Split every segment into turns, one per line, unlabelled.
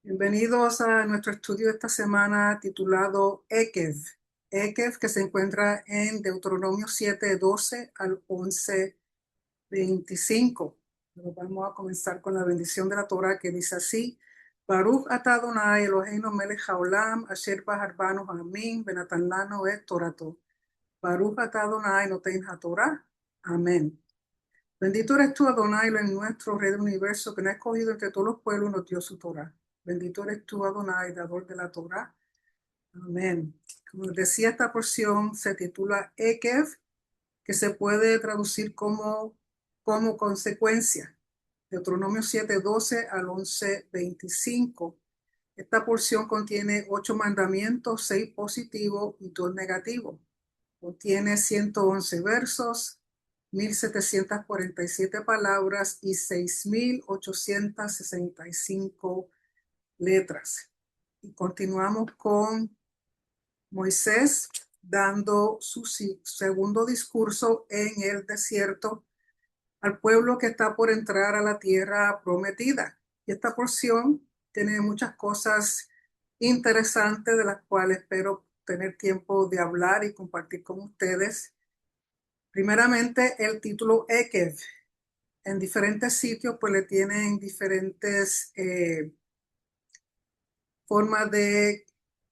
Bienvenidos a nuestro estudio de esta semana titulado Ekev. Ekev, que se encuentra en Deuteronomio 7:12 al 11:25. Pero vamos a comenzar con la bendición de la Torah, que dice así: Baruch atah Adonai Eloheinu melech haolam asher bahar banu ha'amim venatan lanu et torato. Baruch atah Adonai noten haTorah. Amén. Bendito eres tú, Adonai, en nuestro Rey del universo, que nos ha escogido entre todos los pueblos y nos dio su Torah. Bendito eres tú, Adonai, dador de la Torah. Amén. Como les decía, esta porción se titula Ekev, que se puede traducir como consecuencia. Deuteronomio 7:12 al 11:25. Esta porción contiene 8 mandamientos, 6 positivos y 2 negativos. Contiene 111 versos, 1,747 palabras y 6,865 letras. Y continuamos con Moisés dando su segundo discurso en el desierto al pueblo que está por entrar a la tierra prometida. Y esta porción tiene muchas cosas interesantes de las cuales espero tener tiempo de hablar y compartir con ustedes. Primeramente, el título Ekev. En diferentes sitios, pues le tienen diferentes formas de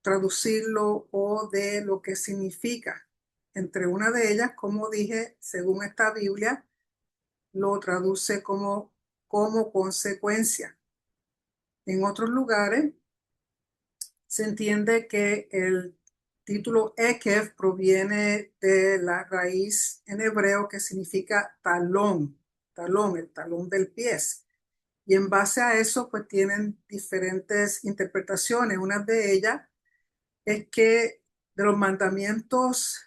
traducirlo o de lo que significa. Entre una de ellas, como dije, según esta Biblia, lo traduce como consecuencia. En otros lugares, se entiende que el título Ekev proviene de la raíz en hebreo que significa talón, el talón del pie. Y en base a eso, pues tienen diferentes interpretaciones. Una de ellas es que de los mandamientos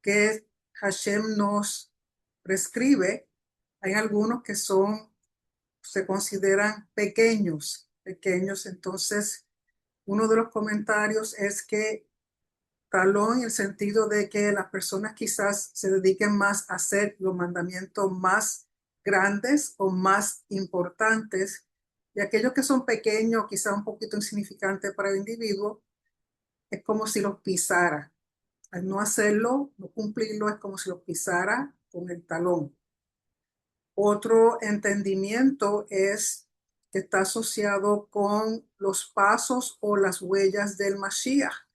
que Hashem nos prescribe, hay algunos que se consideran pequeños. Entonces, uno de los comentarios es que talón en el sentido de que las personas quizás se dediquen más a hacer los mandamientos más grandes o más importantes, y aquellos que son pequeños, quizás un poquito insignificantes para el individuo, es como si los pisara. Al no hacerlo, no cumplirlo, es como si los pisara con el talón. Otro entendimiento es que está asociado con los pasos o las huellas del Mashiach.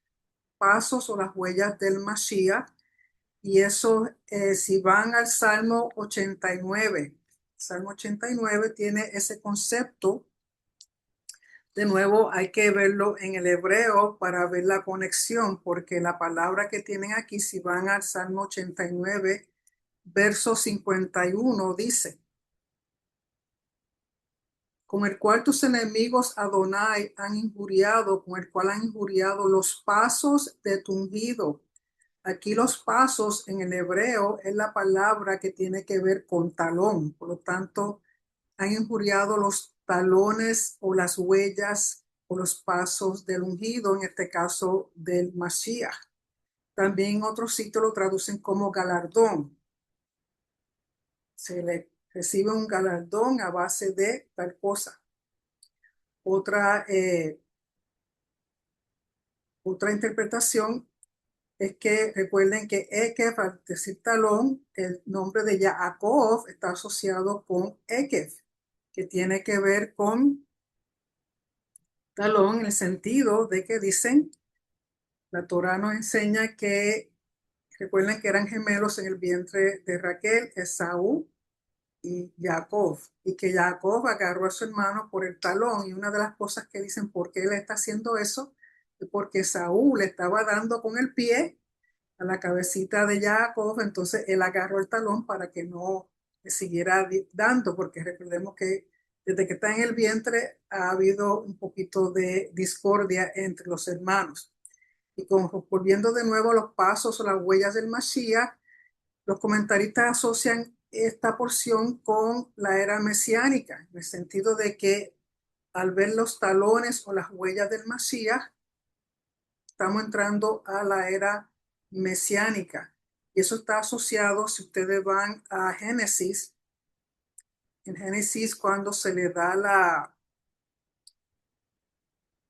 Pasos o las huellas del Mashiach. Y eso, si van al Salmo 89, Salmo 89 tiene ese concepto. De nuevo, hay que verlo en el hebreo para ver la conexión, porque la palabra que tienen aquí, si van al Salmo 89, verso 51, dice: con el cual tus enemigos Adonai han injuriado, con el cual han injuriado los pasos de tu ungido. Aquí los pasos en el hebreo es la palabra que tiene que ver con talón. Por lo tanto, han injuriado los talones o las huellas o los pasos del ungido, en este caso del Mashiach. También en otros sitios lo traducen como galardón. Se le recibe un galardón a base de tal cosa. Otra interpretación es que recuerden que Ekev, al decir talón, el nombre de Yaakov está asociado con Ekev, que tiene que ver con talón en el sentido de que dicen, la Torá nos enseña que, recuerden que eran gemelos en el vientre de Raquel, Esaú y Jacob, y que Jacob agarró a su hermano por el talón. Y una de las cosas que dicen por qué él está haciendo eso es porque Saúl le estaba dando con el pie a la cabecita de Jacob, entonces él agarró el talón para que no le siguiera dando, porque recordemos que desde que está en el vientre ha habido un poquito de discordia entre los hermanos. Y volviendo de nuevo a los pasos o las huellas del Mashiach, los comentaristas asocian esta porción con la era mesiánica, en el sentido de que al ver los talones o las huellas del Mashiach, estamos entrando a la era mesiánica. Y eso está asociado, si ustedes van a Génesis, en Génesis cuando se le da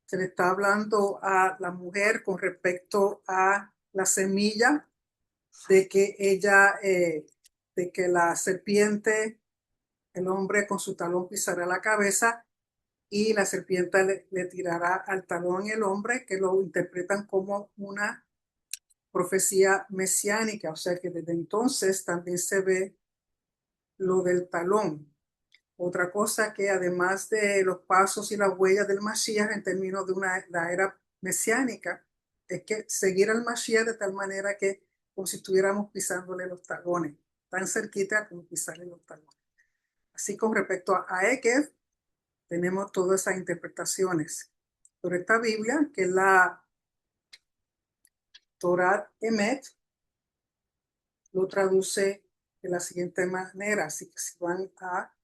Se le está hablando a la mujer con respecto a la semilla, de que de que la serpiente, el hombre con su talón pisará la cabeza y la serpiente le tirará al talón el hombre, que lo interpretan como una profecía mesiánica. O sea que desde entonces también se ve lo del talón. Otra cosa que además de los pasos y las huellas del Mashiach en términos de la era mesiánica, es que seguir al Mashiach de tal manera que como si estuviéramos pisándole los talones, tan cerquita como pisarle los talones. Así con respecto a Ekev, tenemos todas esas interpretaciones. Pero esta Biblia, que es la Torah Emet, lo traduce de la siguiente manera. Así que si van a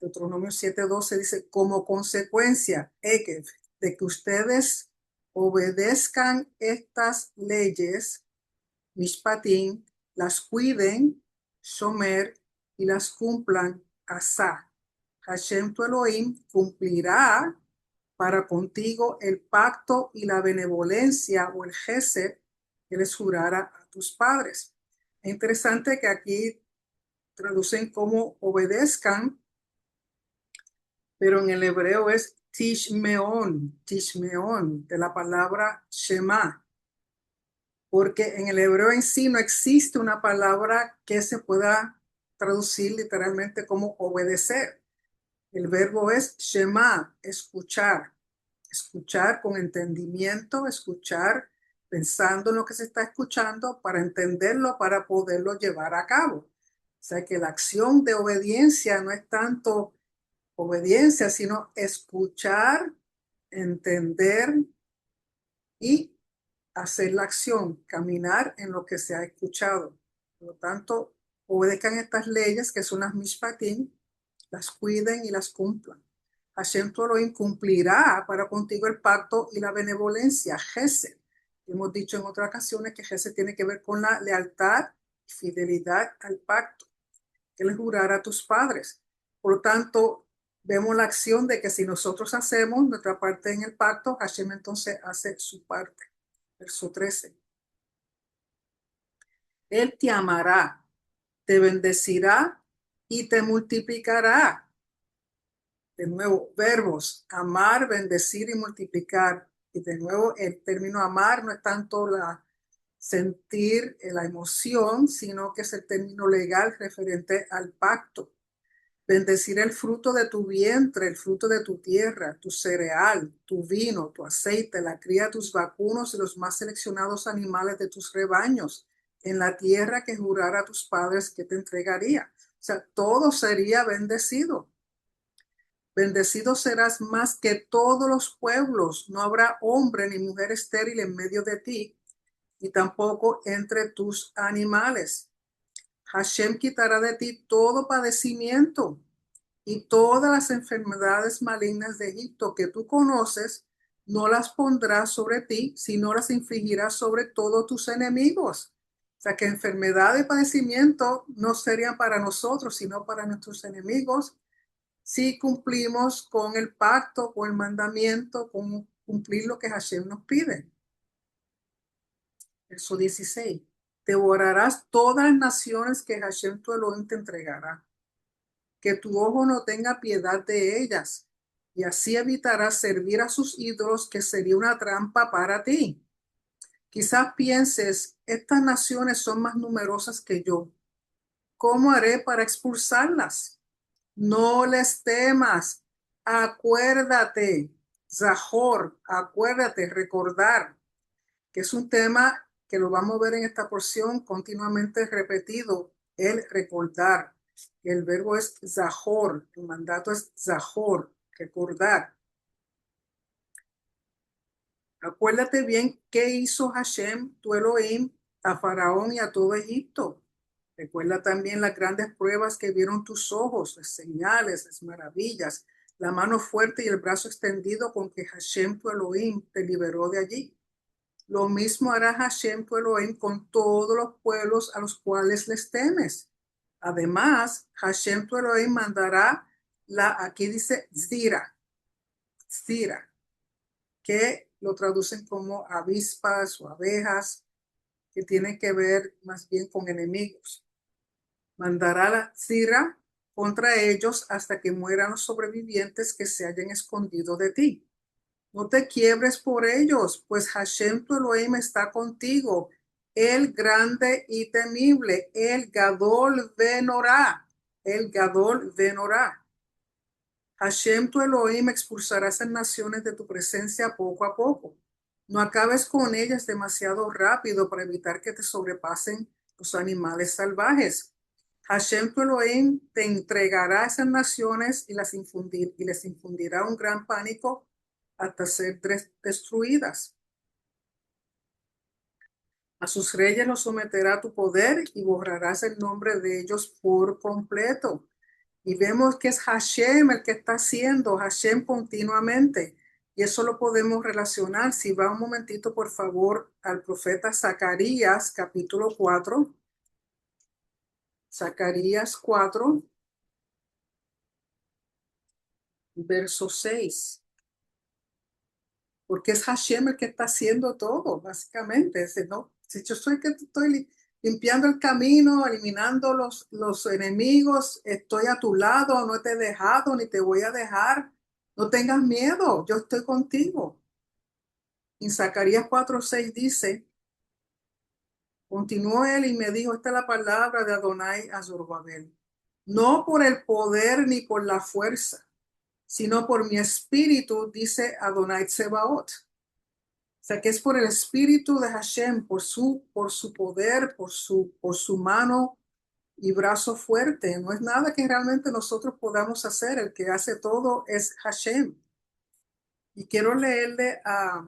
Deuteronomio 7:12 dice, como consecuencia, Ekev, de que ustedes obedezcan estas leyes, Mishpatim, las cuiden, Shomer, y las cumplan, Asá. Hashem tu Elohim cumplirá para contigo el pacto y la benevolencia o el gesed que les jurara a tus padres. Es interesante que aquí traducen como obedezcan, pero en el hebreo es tishmeon, tishmeon, de la palabra shema, porque en el hebreo en sí no existe una palabra que se pueda traducir literalmente como obedecer. El verbo es shema, escuchar, escuchar con entendimiento, escuchar pensando en lo que se está escuchando para entenderlo, para poderlo llevar a cabo. O sea que la acción de obediencia no es tanto obediencia, sino escuchar, entender y hacer la acción, caminar en lo que se ha escuchado. Por lo tanto, obedezcan estas leyes que son las mishpatim, las cuiden y las cumplan. Hashem tu Elohim cumplirá para contigo el pacto y la benevolencia, Gesed. Hemos dicho en otras ocasiones que Gesed tiene que ver con la lealtad y fidelidad al pacto que le jurara a tus padres. Por lo tanto, vemos la acción de que si nosotros hacemos nuestra parte en el pacto, Hashem entonces hace su parte. Verso 13. Él te amará, te bendecirá y te multiplicará. De nuevo, verbos, amar, bendecir y multiplicar. Y de nuevo, el término amar no es tanto la sentir la emoción, sino que es el término legal referente al pacto. Bendecir el fruto de tu vientre, el fruto de tu tierra, tu cereal, tu vino, tu aceite, la cría de tus vacunos y los más seleccionados animales de tus rebaños, en la tierra que jurara a tus padres que te entregaría. O sea, todo sería bendecido. Bendecido serás más que todos los pueblos. No habrá hombre ni mujer estéril en medio de ti, y tampoco entre tus animales. Hashem quitará de ti todo padecimiento y todas las enfermedades malignas de Egipto que tú conoces, no las pondrás sobre ti, sino las infligirás sobre todos tus enemigos. O sea que enfermedad y padecimiento no serían para nosotros, sino para nuestros enemigos, si cumplimos con el pacto, con el mandamiento, con cumplir lo que Hashem nos pide. Verso 16. Devorarás todas las naciones que Hashem tu Elohim te entregará. Que tu ojo no tenga piedad de ellas, y así evitarás servir a sus ídolos, que sería una trampa para ti. Quizás pienses, estas naciones son más numerosas que yo. ¿Cómo haré para expulsarlas? No les temas. Acuérdate, Zahor, acuérdate, recordar, que es un tema que lo vamos a ver en esta porción continuamente repetido, el recordar. El verbo es Zahor, el mandato es Zahor, recordar. Acuérdate bien qué hizo Hashem, tu Elohim, a Faraón y a todo Egipto. Recuerda también las grandes pruebas que vieron tus ojos, las señales, las maravillas, la mano fuerte y el brazo extendido con que Hashem, tu Elohim, te liberó de allí. Lo mismo hará Hashem tu Elohim con todos los pueblos a los cuales les temes. Además, Hashem tu Elohim mandará aquí dice Zira, que lo traducen como avispas o abejas, que tienen que ver más bien con enemigos. Mandará la Sira contra ellos hasta que mueran los sobrevivientes que se hayan escondido de ti. No te quiebres por ellos, pues Hashem tu Elohim está contigo, el grande y temible, el Gadol Venorá, el Gadol Venorá. Hashem tu Elohim expulsará esas naciones de tu presencia poco a poco. No acabes con ellas demasiado rápido para evitar que te sobrepasen los animales salvajes. Hashem tu Elohim te entregará a esas naciones y les infundirá un gran pánico hasta ser destruidas. A sus reyes los someterá a tu poder y borrarás el nombre de ellos por completo. Y vemos que es Hashem el que está haciendo, Hashem continuamente. Y eso lo podemos relacionar. Si va un momentito, por favor, al profeta Zacarías, capítulo 4. Zacarías 4, verso 6. Porque es Hashem el que está haciendo todo, básicamente. ¿No? Si yo soy el que estoy limpiando el camino, eliminando los enemigos, estoy a tu lado, no te he dejado ni te voy a dejar. No tengas miedo, yo estoy contigo. En Zacarías 4:6 dice, continuó él y me dijo, esta es la palabra de Adonai a Zorobabel. No por el poder ni por la fuerza, sino por mi espíritu, dice Adonai Tsebaot. O sea, que es por el espíritu de Hashem, por su poder, por su mano y brazo fuerte. No es nada que realmente nosotros podamos hacer. El que hace todo es Hashem. Y quiero leerle a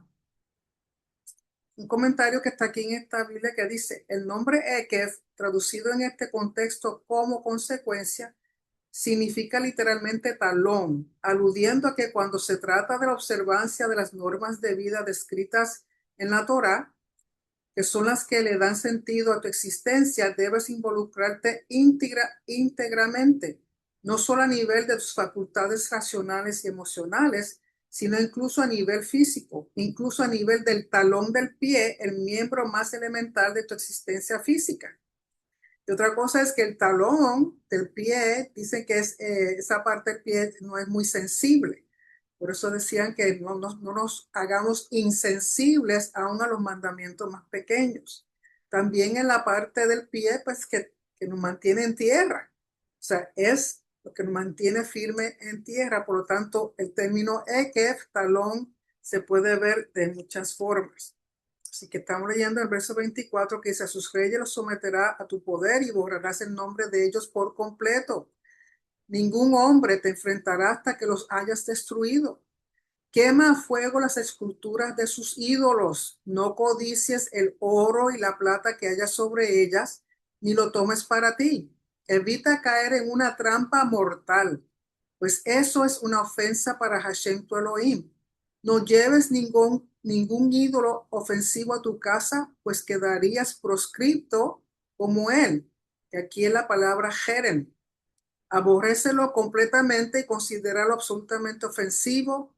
un comentario que está aquí en esta Biblia que dice, el nombre Ekev, traducido en este contexto como consecuencia, significa literalmente talón, aludiendo a que cuando se trata de la observancia de las normas de vida descritas en la Torá, que son las que le dan sentido a tu existencia, debes involucrarte íntegramente, no solo a nivel de tus facultades racionales y emocionales, sino incluso a nivel físico, incluso a nivel del talón del pie, el miembro más elemental de tu existencia física. Y otra cosa es que el talón del pie, dicen que esa parte del pie no es muy sensible. Por eso decían que no nos hagamos insensibles aún a los mandamientos más pequeños. También en la parte del pie, pues que nos mantiene en tierra. O sea, es lo que nos mantiene firme en tierra. Por lo tanto, el término ekef, talón, se puede ver de muchas formas. Así que estamos leyendo el verso 24 que dice, a sus reyes los someterá a tu poder y borrarás el nombre de ellos por completo. Ningún hombre te enfrentará hasta que los hayas destruido. Quema a fuego las esculturas de sus ídolos. No codicies el oro y la plata que haya sobre ellas, ni lo tomes para ti. Evita caer en una trampa mortal, pues eso es una ofensa para Hashem tu Elohim. No lleves ningún ídolo ofensivo a tu casa, pues quedarías proscripto como él. Y aquí es la palabra jerem. Aborrécelo completamente y considéralo absolutamente ofensivo,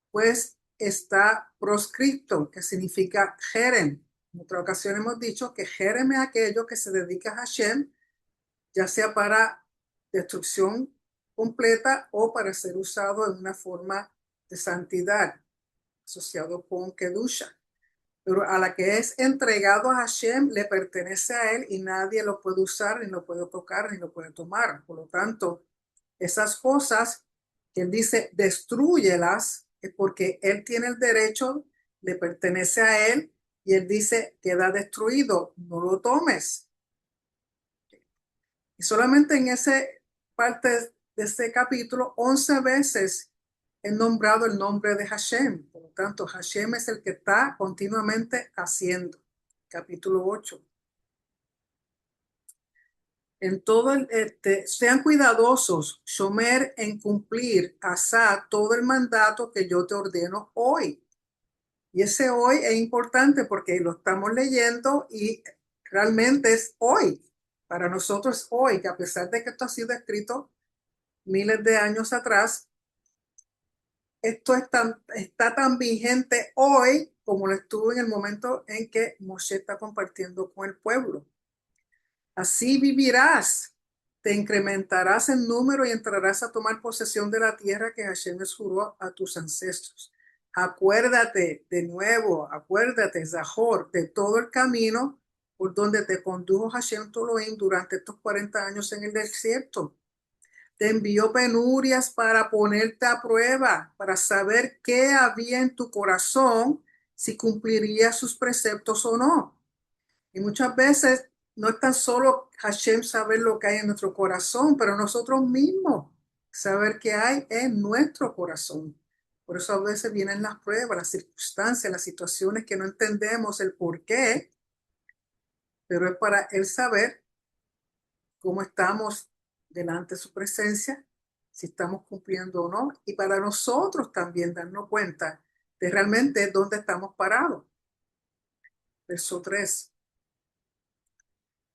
pues está proscripto, que significa jerem. En otra ocasión hemos dicho que jerem es aquello que se dedica a Hashem, ya sea para destrucción completa o para ser usado en una forma de santidad, asociado con Kedusha. Pero a la que es entregado a Hashem le pertenece a él y nadie lo puede usar, ni lo puede tocar, ni lo puede tomar. Por lo tanto, esas cosas que él dice, destrúyelas, es porque él tiene el derecho, le pertenece a él, y él dice, queda destruido, no lo tomes. Y solamente en esa parte de este capítulo, 11 veces he nombrado el nombre de Hashem. Por lo tanto, Hashem es el que está continuamente haciendo. Capítulo 8. En todo sean cuidadosos, Shomer, en cumplir asá todo el mandato que yo te ordeno hoy. Y ese hoy es importante porque lo estamos leyendo y realmente es hoy. Para nosotros es hoy, que a pesar de que esto ha sido escrito miles de años atrás, esto está tan vigente hoy como lo estuvo en el momento en que Moshe está compartiendo con el pueblo. Así vivirás, te incrementarás en número y entrarás a tomar posesión de la tierra que Hashem les juró a tus ancestros. Acuérdate de nuevo, acuérdate, Zahor, de todo el camino por donde te condujo Hashem tu Elohim durante estos 40 años en el desierto. Te envió penurias para ponerte a prueba, para saber qué había en tu corazón, si cumplirías sus preceptos o no. Y muchas veces no es tan solo Hashem saber lo que hay en nuestro corazón, pero nosotros mismos saber qué hay en nuestro corazón. Por eso a veces vienen las pruebas, las circunstancias, las situaciones que no entendemos el por qué, pero es para él saber cómo estamos delante de su presencia, si estamos cumpliendo o no, y para nosotros también darnos cuenta de realmente dónde estamos parados. Verso 3.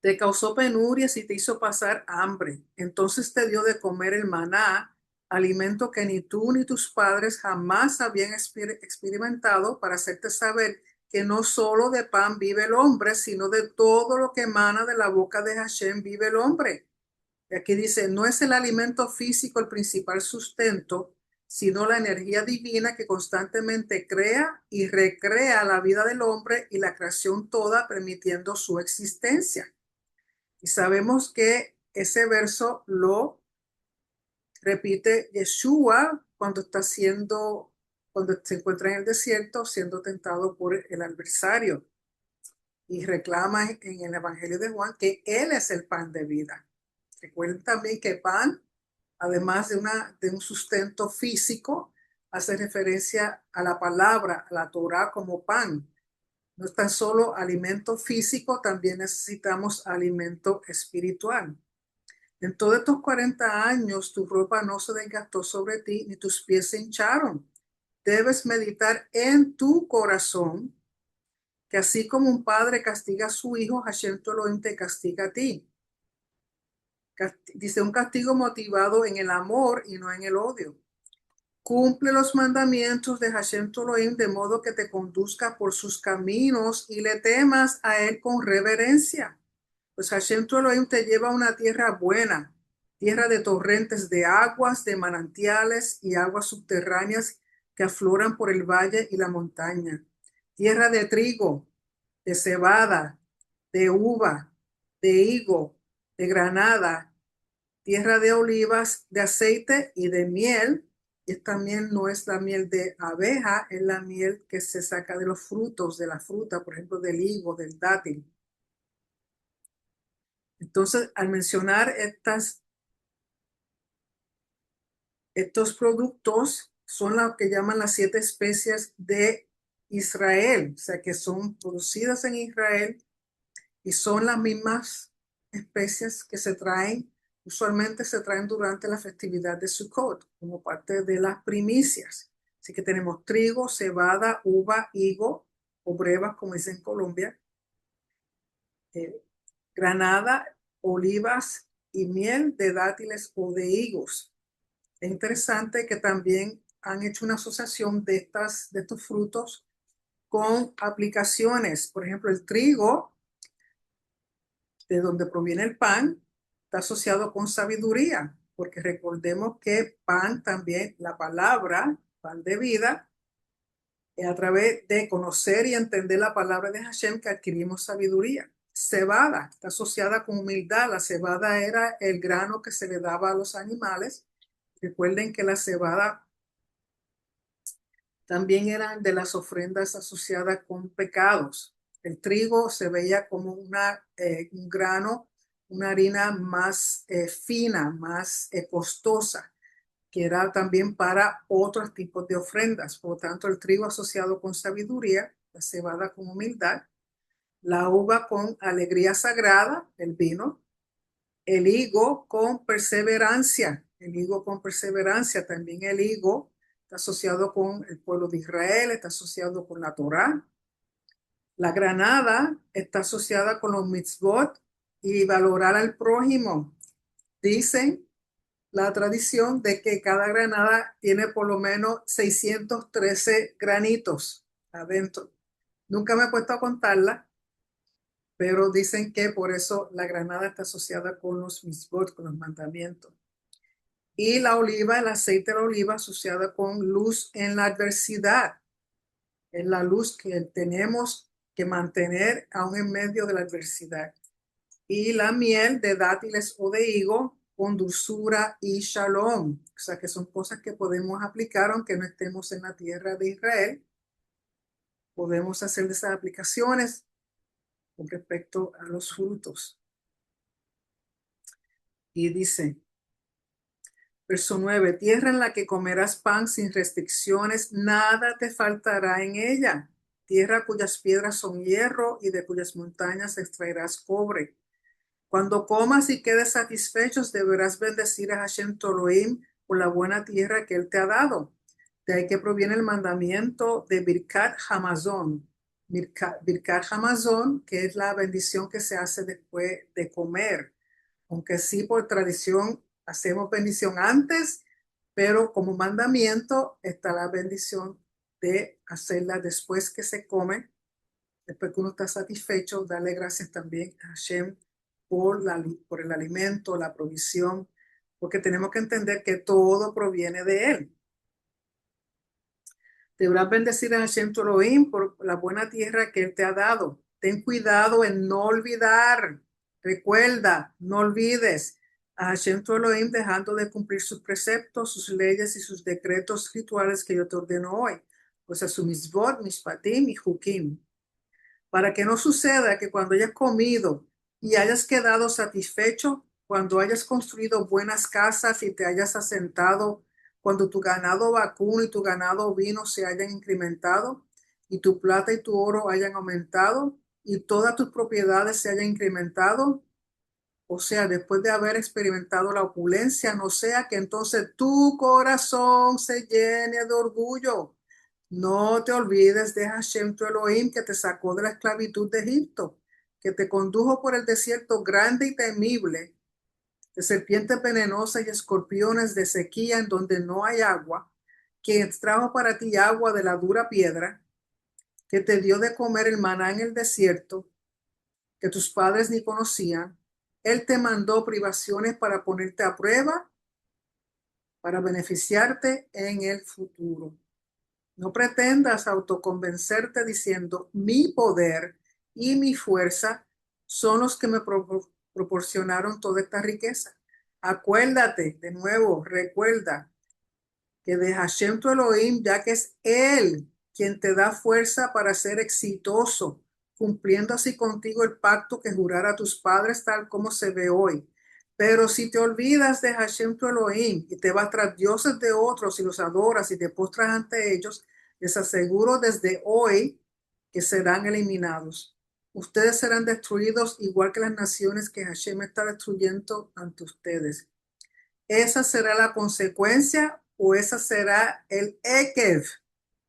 Te causó penurias y te hizo pasar hambre. Entonces te dio de comer el maná, alimento que ni tú ni tus padres jamás habían experimentado, para hacerte saber que no solo de pan vive el hombre, sino de todo lo que emana de la boca de Hashem vive el hombre. Y aquí dice, no es el alimento físico el principal sustento, sino la energía divina que constantemente crea y recrea la vida del hombre y la creación toda, permitiendo su existencia. Y sabemos que ese verso lo repite Yeshua cuando se encuentra en el desierto siendo tentado por el adversario. Y reclama en el Evangelio de Juan que Él es el pan de vida. Recuerden también que pan, además de un sustento físico, hace referencia a la palabra, a la Torah como pan. No es tan solo alimento físico, también necesitamos alimento espiritual. En todos estos 40 años, tu ropa no se desgastó sobre ti, ni tus pies se hincharon. Debes meditar en tu corazón que así como un padre castiga a su hijo, Hashem tu Elohim te castiga a ti. Dice un castigo motivado en el amor y no en el odio. Cumple los mandamientos de Hashem tu Elohim de modo que te conduzca por sus caminos y le temas a él con reverencia. Pues Hashem tu Elohim te lleva a una tierra buena, tierra de torrentes de aguas, de manantiales y aguas subterráneas que afloran por el valle y la montaña. Tierra de trigo, de cebada, de uva, de higo, de granada, tierra de olivas, de aceite y de miel. Y esta miel no es la miel de abeja, es la miel que se saca de los frutos de la fruta, por ejemplo, del higo, del dátil. Entonces, al mencionar estos productos, son lo que llaman las 7 especies de Israel, o sea, que son producidas en Israel y son las mismas especies que usualmente se traen durante la festividad de Sukkot, como parte de las primicias. Así que tenemos trigo, cebada, uva, higo, o brevas, como dicen en Colombia, eh, granada, olivas y miel de dátiles o de higos. Es interesante que también han hecho una asociación de estos frutos con aplicaciones. Por ejemplo, el trigo, de donde proviene el pan, está asociado con sabiduría, porque recordemos que pan también, la palabra, pan de vida, es a través de conocer y entender la palabra de Hashem que adquirimos sabiduría. Cebada está asociada con humildad. La cebada era el grano que se le daba a los animales. Recuerden que la cebada también era de las ofrendas asociadas con pecados. El trigo se veía como un grano, una harina más fina, más costosa, que era también para otros tipos de ofrendas. Por lo tanto, el trigo asociado con sabiduría, la cebada con humildad, la uva con alegría sagrada, el vino, el higo con perseverancia, también el higo está asociado con el pueblo de Israel, está asociado con la Torá. La granada está asociada con los mitzvot y valorar al prójimo. Dicen la tradición de que cada granada tiene por lo menos 613 granitos adentro. Nunca me he puesto a contarla, pero dicen que por eso la granada está asociada con los misbot, con los mandamientos. Y la oliva, el aceite de la oliva asociada con luz en la adversidad. Es la luz que tenemos que mantener aún en medio de la adversidad. Y la miel de dátiles o de higo con dulzura y shalom. O sea que son cosas que podemos aplicar aunque no estemos en la tierra de Israel. Podemos hacer esas aplicaciones con respecto a los frutos. Y dice, verso 9, tierra en la que comerás pan sin restricciones, nada te faltará en ella. Tierra cuyas piedras son hierro y de cuyas montañas extraerás cobre. Cuando comas y quedes satisfechos, deberás bendecir a Hashem tu Elohim por la buena tierra que Él te ha dado. De ahí que proviene el mandamiento de Birkat Hamazon. Birkat Hamazon, que es la bendición que se hace después de comer. Aunque sí, por tradición, hacemos bendición antes, pero como mandamiento está la bendición de hacerla después que se come. Después que uno está satisfecho, darle gracias también a Hashem por el alimento, la provisión, porque tenemos que entender que todo proviene de Él. Deberás bendecir a Hashem tu Elohim por la buena tierra que Él te ha dado. Ten cuidado en no olvidar. Recuerda, no olvides a Hashem tu Elohim dejando de cumplir sus preceptos, sus leyes y sus decretos rituales que yo te ordeno hoy. O sea, su misbot, mishpatim y hukim, para que no suceda que cuando hayas comido y hayas quedado satisfecho, cuando hayas construido buenas casas y te hayas asentado, cuando tu ganado vacuno y tu ganado ovino se hayan incrementado y tu plata y tu oro hayan aumentado y todas tus propiedades se hayan incrementado, o sea, después de haber experimentado la opulencia, no sea que entonces tu corazón se llene de orgullo. No te olvides de Hashem tu Elohim, que te sacó de la esclavitud de Egipto, que te condujo por el desierto grande y temible, de serpientes venenosas y escorpiones de sequía en donde no hay agua, que extrajo para ti agua de la dura piedra, que te dio de comer el maná en el desierto, que tus padres ni conocían. Él te mandó privaciones para ponerte a prueba, para beneficiarte en el futuro. No pretendas autoconvencerte diciendo mi poder y mi fuerza son los que me proporcionaron toda esta riqueza. Acuérdate, de nuevo, recuerda que de Hashem tu Elohim, ya que es Él quien te da fuerza para ser exitoso, cumpliendo así contigo el pacto que jurara a tus padres tal como se ve hoy. Pero si te olvidas de Hashem tu Elohim y te vas tras dioses de otros y los adoras y te postras ante ellos, les aseguro desde hoy que serán eliminados. Ustedes serán destruidos igual que las naciones que Hashem está destruyendo ante ustedes. Esa será la consecuencia o esa será el Ekev.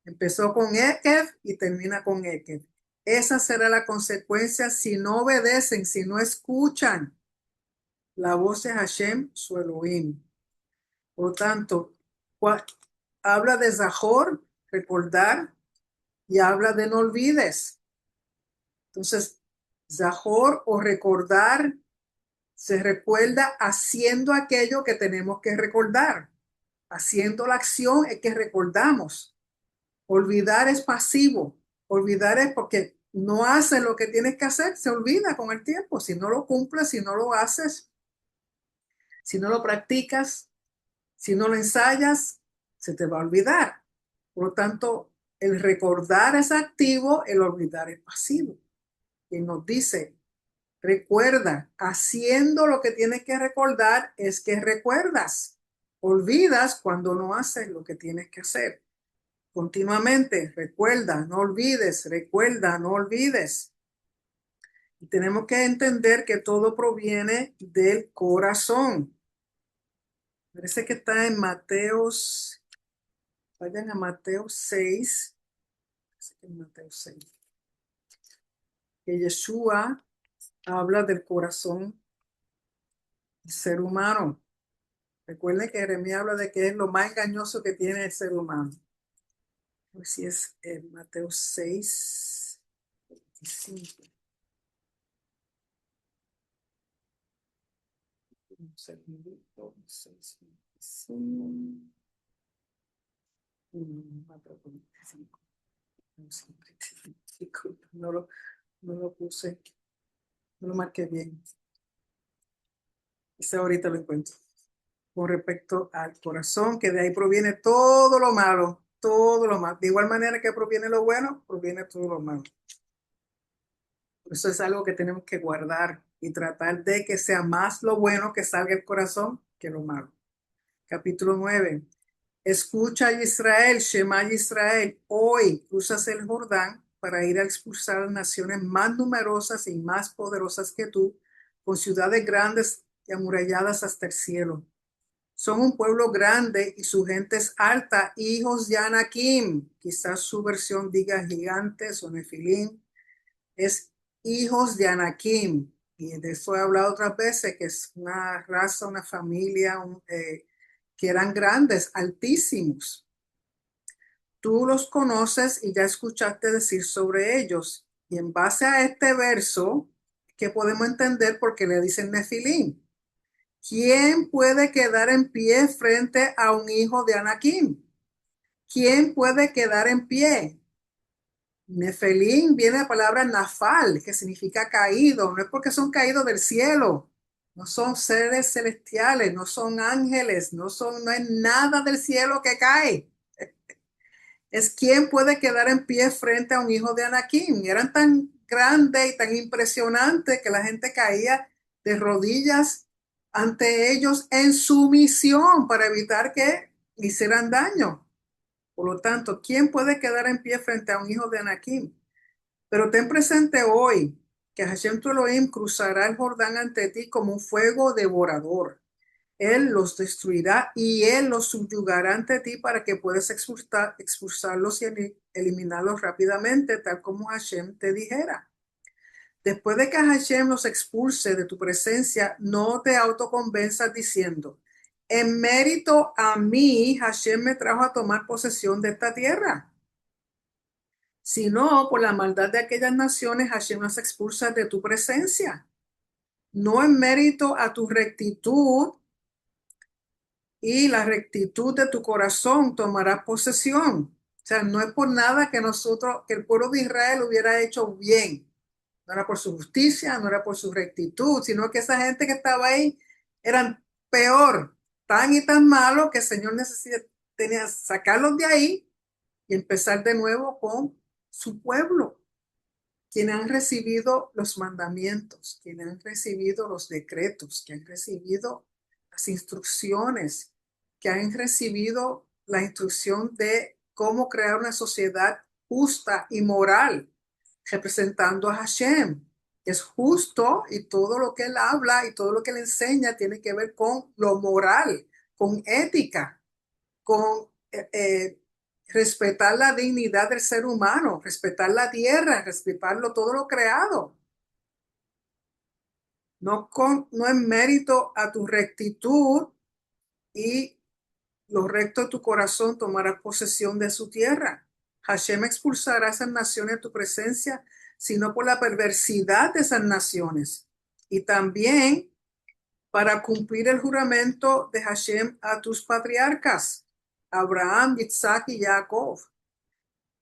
Empezó con Ekev y termina con Ekev. Esa será la consecuencia si no obedecen, si no escuchan la voz de Hashem, su Elohim. Por lo tanto, habla de Zahor, recordar, y habla de no olvides. Entonces, Zahor o recordar se recuerda haciendo aquello que tenemos que recordar. Haciendo la acción es que recordamos. Olvidar es pasivo. Olvidar es porque no haces lo que tienes que hacer, se olvida con el tiempo. Si no lo cumples, si no lo haces, si no lo practicas, si no lo ensayas, se te va a olvidar. Por lo tanto, el recordar es activo, el olvidar es pasivo. Y nos dice, recuerda, haciendo lo que tienes que recordar es que recuerdas. Olvidas cuando no haces lo que tienes que hacer. Continuamente, recuerda, no olvides, recuerda, no olvides. Y tenemos que entender que todo proviene del corazón. Parece que está en Mateos, vayan a Mateo 6, parece que en Mateo 6, que Yeshua habla del corazón del ser humano. Recuerden que Jeremías habla de que es lo más engañoso que tiene el ser humano. A ver si es Mateo 6, 25. Un segundito, 6, 25. Mateo 25. Disculpa, no lo puse, no lo marqué bien. Ese ahorita lo encuentro. Con respecto al corazón, que de ahí proviene todo lo malo, todo lo malo. De igual manera que proviene lo bueno, proviene todo lo malo. Eso es algo que tenemos que guardar y tratar de que sea más lo bueno que salga el corazón que lo malo. Capítulo 9. Escucha Israel, Shema Israel, hoy cruzas el Jordán para ir a expulsar a las naciones más numerosas y más poderosas que tú, con ciudades grandes y amuralladas hasta el cielo. Son un pueblo grande y su gente es alta, hijos de Anakim. Quizás su versión diga gigantes o nefilim. Es hijos de Anakim. Y de eso he hablado otras veces, que es una raza, una familia que eran grandes, altísimos. Tú los conoces y ya escuchaste decir sobre ellos. Y en base a este verso, que podemos entender por qué le dicen nefilim. ¿Quién puede quedar en pie frente a un hijo de Anakim? ¿Quién puede quedar en pie? Nefelín viene de la palabra nafal, que significa caído. No es porque son caídos del cielo. No son seres celestiales, no son ángeles, no es nada del cielo que cae. Es quién puede quedar en pie frente a un hijo de Anakim. Eran tan grandes y tan impresionantes que la gente caía de rodillas ante ellos en sumisión para evitar que hicieran daño. Por lo tanto, ¿quién puede quedar en pie frente a un hijo de Anakim? Pero ten presente hoy que Hashem tu Elohim cruzará el Jordán ante ti como un fuego devorador. Él los destruirá y él los subyugará ante ti para que puedas expulsarlos y eliminarlos rápidamente, tal como Hashem te dijera. Después de que Hashem los expulse de tu presencia, no te autoconvenzas diciendo, en mérito a mí, Hashem me trajo a tomar posesión de esta tierra. Sino por la maldad de aquellas naciones, Hashem las expulsa de tu presencia. No en mérito a tu rectitud, y la rectitud de tu corazón tomará posesión. O sea, no es por nada que el pueblo de Israel hubiera hecho bien. No era por su justicia, no era por su rectitud, sino que esa gente que estaba ahí eran peor, tan y tan malos que el Señor tenía que sacarlos de ahí y empezar de nuevo con su pueblo, quienes han recibido los mandamientos, quienes han recibido los decretos, que han recibido las instrucciones, que han recibido la instrucción de cómo crear una sociedad justa y moral, representando a Hashem. Es justo y todo lo que él habla y todo lo que él enseña tiene que ver con lo moral, con ética, con respetar la dignidad del ser humano, respetar la tierra, respetarlo todo lo creado. No en mérito a tu rectitud y lo recto de tu corazón tomarás posesión de su tierra. Hashem expulsará a esas naciones de tu presencia, sino por la perversidad de esas naciones. Y también para cumplir el juramento de Hashem a tus patriarcas, Abraham, Isaac y Jacob.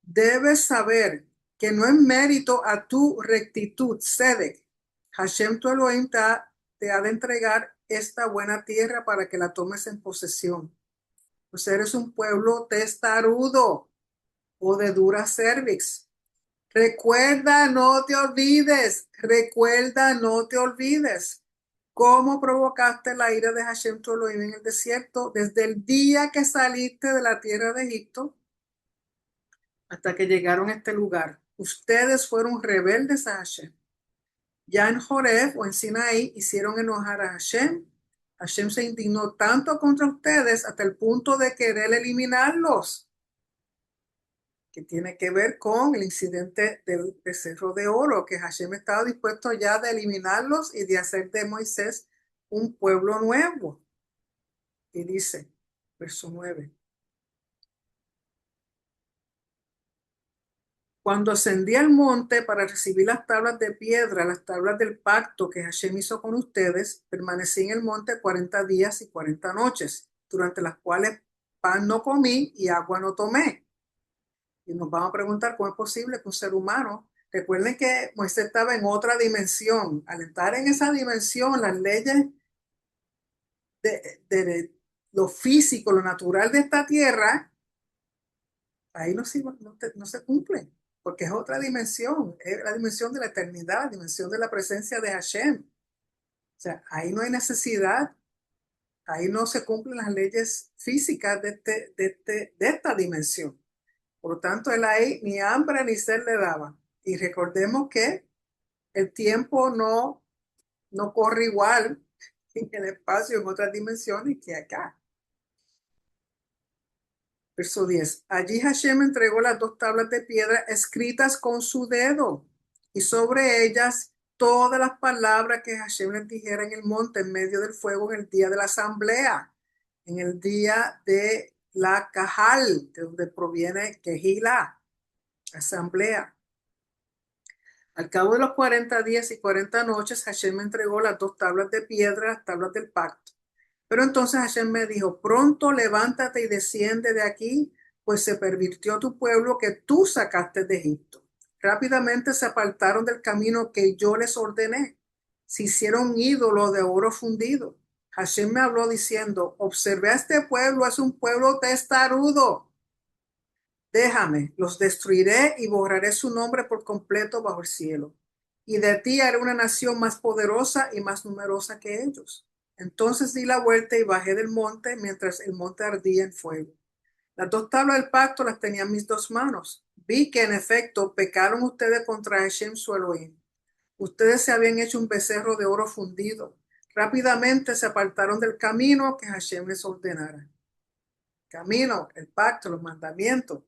Debes saber que no es mérito a tu rectitud, Sedek. Hashem tu Elohim te ha de entregar esta buena tierra para que la tomes en posesión. Pues eres un pueblo testarudo o de dura cervix. Recuerda, no te olvides cómo provocaste la ira de Hashem tu Elohim en el desierto desde el día que saliste de la tierra de Egipto hasta que llegaron a este lugar. Ustedes fueron rebeldes a Hashem. Ya en Joreb o en Sinaí hicieron enojar a Hashem. Hashem se indignó tanto contra ustedes hasta el punto de querer eliminarlos, que tiene que ver con el incidente del becerro de oro, que Hashem estaba dispuesto ya de eliminarlos y de hacer de Moisés un pueblo nuevo. Y dice, verso 9. Cuando ascendí al monte para recibir las tablas de piedra, las tablas del pacto que Hashem hizo con ustedes, permanecí en el monte 40 días y 40 noches, durante las cuales pan no comí y agua no tomé. Y nos vamos a preguntar cómo es posible que un ser humano, recuerden que Moisés estaba en otra dimensión. Al estar en esa dimensión, las leyes de lo físico, lo natural de esta tierra, ahí no se cumplen, porque es otra dimensión, es la dimensión de la eternidad, la dimensión de la presencia de Hashem. O sea, ahí no hay necesidad, ahí no se cumplen las leyes físicas de esta dimensión. Por lo tanto, él ahí ni hambre ni sed le daba. Y recordemos que el tiempo no corre igual en el espacio, en otras dimensiones que acá. Verso 10. Allí Hashem entregó las dos tablas de piedra escritas con su dedo y sobre ellas todas las palabras que Hashem les dijera en el monte, en medio del fuego, en el día de la asamblea, en el día de la Cajal, de donde proviene Kehilá, asamblea. Al cabo de los 40 días y 40 noches, Hashem me entregó las dos tablas de piedra, las tablas del pacto. Pero entonces Hashem me dijo, pronto levántate y desciende de aquí, pues se pervirtió tu pueblo que tú sacaste de Egipto. Rápidamente se apartaron del camino que yo les ordené. Se hicieron ídolos de oro fundido. Hashem me habló diciendo, observé a este pueblo, es un pueblo testarudo. Déjame, los destruiré y borraré su nombre por completo bajo el cielo. Y de ti haré una nación más poderosa y más numerosa que ellos. Entonces di la vuelta y bajé del monte mientras el monte ardía en fuego. Las dos tablas del pacto las tenía en mis dos manos. Vi que en efecto pecaron ustedes contra Hashem su Elohim. Ustedes se habían hecho un becerro de oro fundido. Rápidamente se apartaron del camino que Hashem les ordenara. Camino, el pacto, los mandamientos.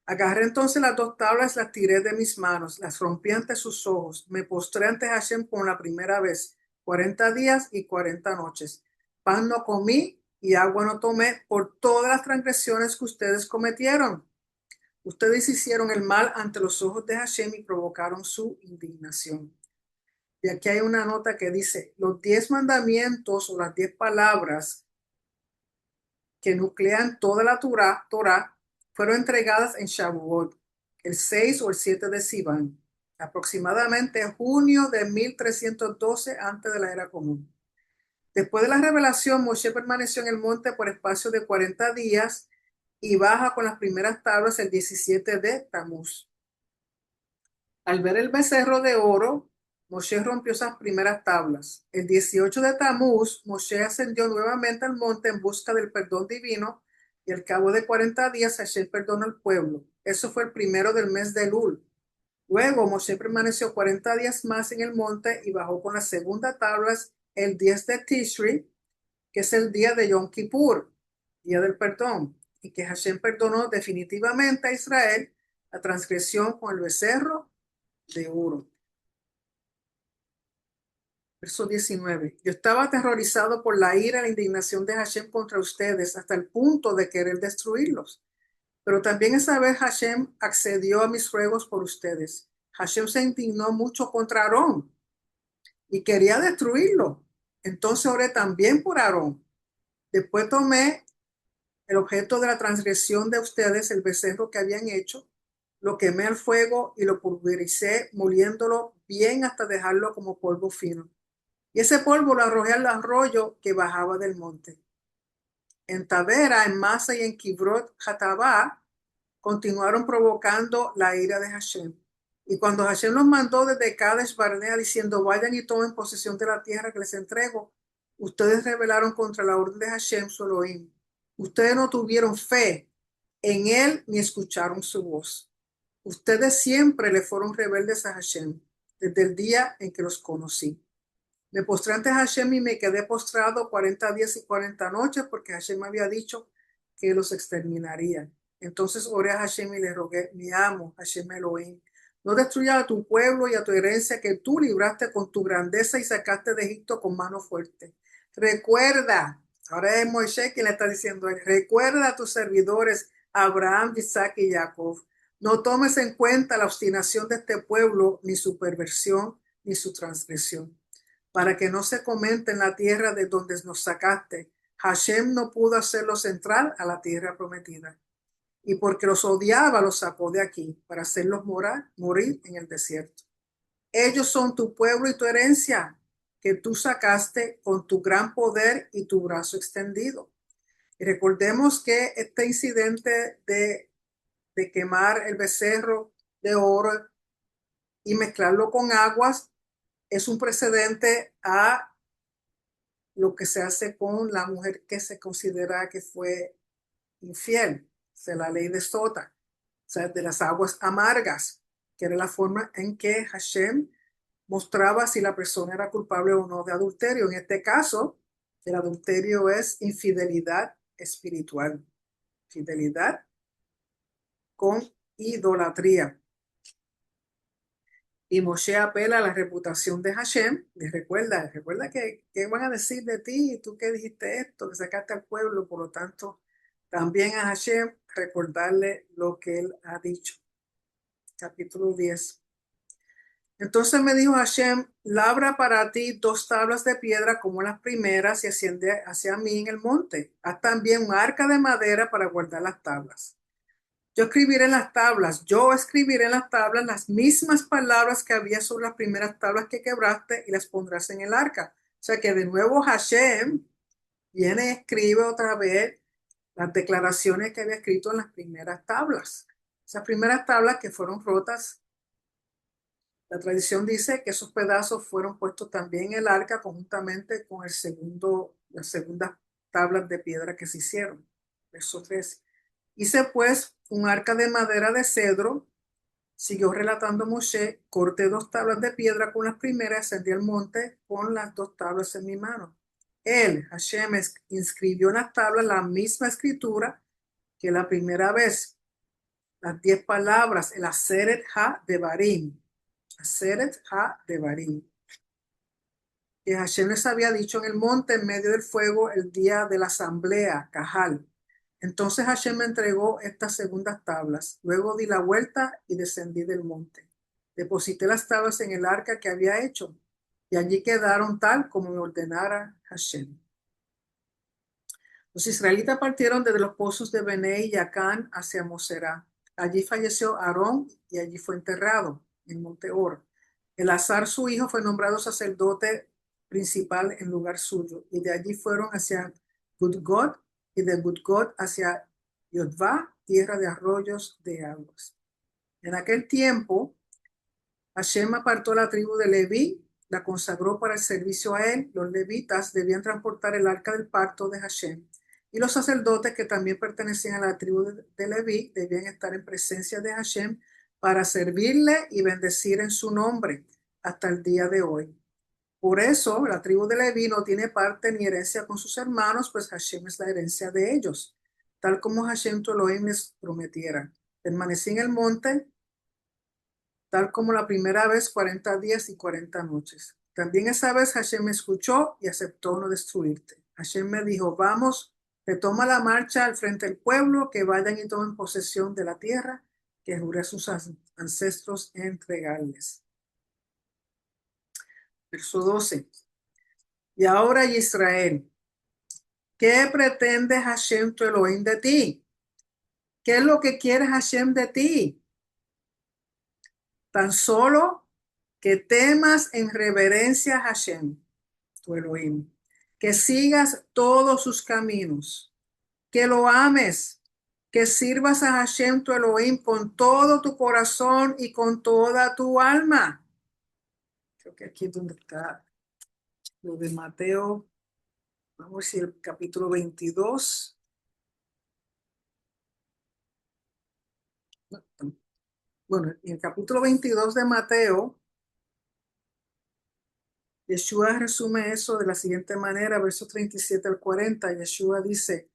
Agarré entonces las dos tablas, las tiré de mis manos, las rompí ante sus ojos, me postré ante Hashem por la primera vez, 40 días y 40 noches. Pan no comí y agua no tomé por todas las transgresiones que ustedes cometieron. Ustedes hicieron el mal ante los ojos de Hashem y provocaron su indignación. Y aquí hay una nota que dice, los 10 mandamientos o las 10 palabras que nuclean toda la Torá fueron entregadas en Shavuot, el 6 o el 7 de Sivan, aproximadamente junio de 1312 antes de la era común. Después de la revelación, Moshe permaneció en el monte por espacio de 40 días y baja con las primeras tablas el 17 de Tamuz. Al ver el becerro de oro, Moshe rompió esas primeras tablas. El 18 de Tamuz, Moshe ascendió nuevamente al monte en busca del perdón divino y al cabo de 40 días Hashem perdonó al pueblo. Eso fue el primero del mes de Elul. Luego Moshe permaneció 40 días más en el monte y bajó con las segundas tablas el 10 de Tishri, que es el día de Yom Kippur, día del perdón, y que Hashem perdonó definitivamente a Israel la transgresión con el becerro de oro. Verso 19. Yo estaba aterrorizado por la ira y la indignación de Hashem contra ustedes hasta el punto de querer destruirlos. Pero también esa vez Hashem accedió a mis ruegos por ustedes. Hashem se indignó mucho contra Aarón y quería destruirlo. Entonces oré también por Aarón. Después tomé el objeto de la transgresión de ustedes, el becerro que habían hecho, lo quemé al fuego y lo pulvericé, moliéndolo bien hasta dejarlo como polvo fino. Y ese polvo lo arrojé al arroyo que bajaba del monte. En Tavera, en Masa y en Kibrot Hatabá continuaron provocando la ira de Hashem. Y cuando Hashem los mandó desde Kadesh Barnea diciendo, vayan y tomen posesión de la tierra que les entrego, ustedes rebelaron contra la orden de Hashem su Elohim. Ustedes no tuvieron fe en él ni escucharon su voz. Ustedes siempre le fueron rebeldes a Hashem desde el día en que los conocí. Me postré ante Hashem y me quedé postrado 40 días y 40 noches porque Hashem me había dicho que los exterminaría. Entonces oré a Hashem y le rogué, mi amo, Hashem Elohim, no destruyas a tu pueblo y a tu herencia que tú libraste con tu grandeza y sacaste de Egipto con mano fuerte. Recuerda Ahora es Moisés quien le está diciendo, recuerda a tus servidores Abraham, Isaac y Jacob. No tomes en cuenta la obstinación de este pueblo, ni su perversión, ni su transgresión, para que no se comente en la tierra de donde nos sacaste. Hashem no pudo hacerlos entrar a la tierra prometida. Y porque los odiaba, los sacó de aquí, para hacerlos morir en el desierto. Ellos son tu pueblo y tu herencia, que tú sacaste con tu gran poder y tu brazo extendido. Y recordemos que este incidente de quemar el becerro de oro y mezclarlo con aguas es un precedente a lo que se hace con la mujer que se considera que fue infiel, o sea, la ley de Sota, o sea, de las aguas amargas, que era la forma en que Hashem mostraba si la persona era culpable o no de adulterio. En este caso, el adulterio es infidelidad espiritual, fidelidad con idolatría. Y Moshe apela a la reputación de Hashem. Les recuerda que van a decir de ti, tú que dijiste esto, que sacaste al pueblo, por lo tanto, también a Hashem recordarle lo que él ha dicho. Capítulo 10. Entonces me dijo Hashem, labra para ti 2 tablas de piedra como las primeras y asciende hacia mí en el monte. Haz también un arca de madera para guardar las tablas. Yo escribiré en las tablas las mismas palabras que había sobre las primeras tablas que quebraste y las pondrás en el arca. O sea que de nuevo Hashem viene y escribe otra vez las declaraciones que había escrito en las primeras tablas. Esas primeras tablas que fueron rotas. La tradición dice que esos pedazos fueron puestos también en el arca conjuntamente con las segundas tablas de piedra que se hicieron. Verso 13. Hice pues un arca de madera de cedro, siguió relatando Moshe, corté 2 tablas de piedra con las primeras, ascendí al monte con las 2 tablas en mi mano. Él, Hashem, inscribió en las tablas la misma escritura que la primera vez, las 10 palabras, el Aseret Ha de Barim. Aseret Ha de Barim. Que Hashem les había dicho en el monte en medio del fuego el día de la asamblea, Cajal. Entonces Hashem me entregó estas segundas tablas. Luego di la vuelta y descendí del monte. Deposité las tablas en el arca que había hecho y allí quedaron tal como me ordenara Hashem. Los israelitas partieron desde los pozos de Bené y Yacán hacia Moserá. Allí falleció Aarón y allí fue enterrado en Monte Or. Elazar, su hijo, fue nombrado sacerdote principal en lugar suyo, y de allí fueron hacia Gudgod, y de Gudgod hacia Yodvá, tierra de arroyos de aguas. En aquel tiempo, Hashem apartó la tribu de Leví, la consagró para el servicio a él. Los levitas debían transportar el arca del pacto de Hashem, y los sacerdotes que también pertenecían a la tribu de Leví debían estar en presencia de Hashem para servirle y bendecir en su nombre hasta el día de hoy. Por eso la tribu de Leví no tiene parte ni herencia con sus hermanos, pues Hashem es la herencia de ellos, tal como Hashem tu Elohim les prometiera. Permanecí en el monte, tal como la primera vez, 40 días y 40 noches. También esa vez Hashem me escuchó y aceptó no destruirte. Hashem me dijo, vamos, retoma la marcha al frente del pueblo, que vayan y tomen posesión de la tierra que juré a sus ancestros entregarles. Verso 12. Y ahora, Israel, ¿qué pretende Hashem tu Elohim de ti? ¿Qué es lo que quiere Hashem de ti? Tan solo que temas en reverencia a Hashem, tu Elohim, que sigas todos sus caminos, que lo ames, que sirvas a Hashem, tu Elohim, con todo tu corazón y con toda tu alma. Creo que aquí es donde está lo de Mateo. Vamos a ver si el capítulo 22. Bueno, en el capítulo 22 de Mateo, Yeshua resume eso de la siguiente manera, versos 37 al 40. Yeshua dice,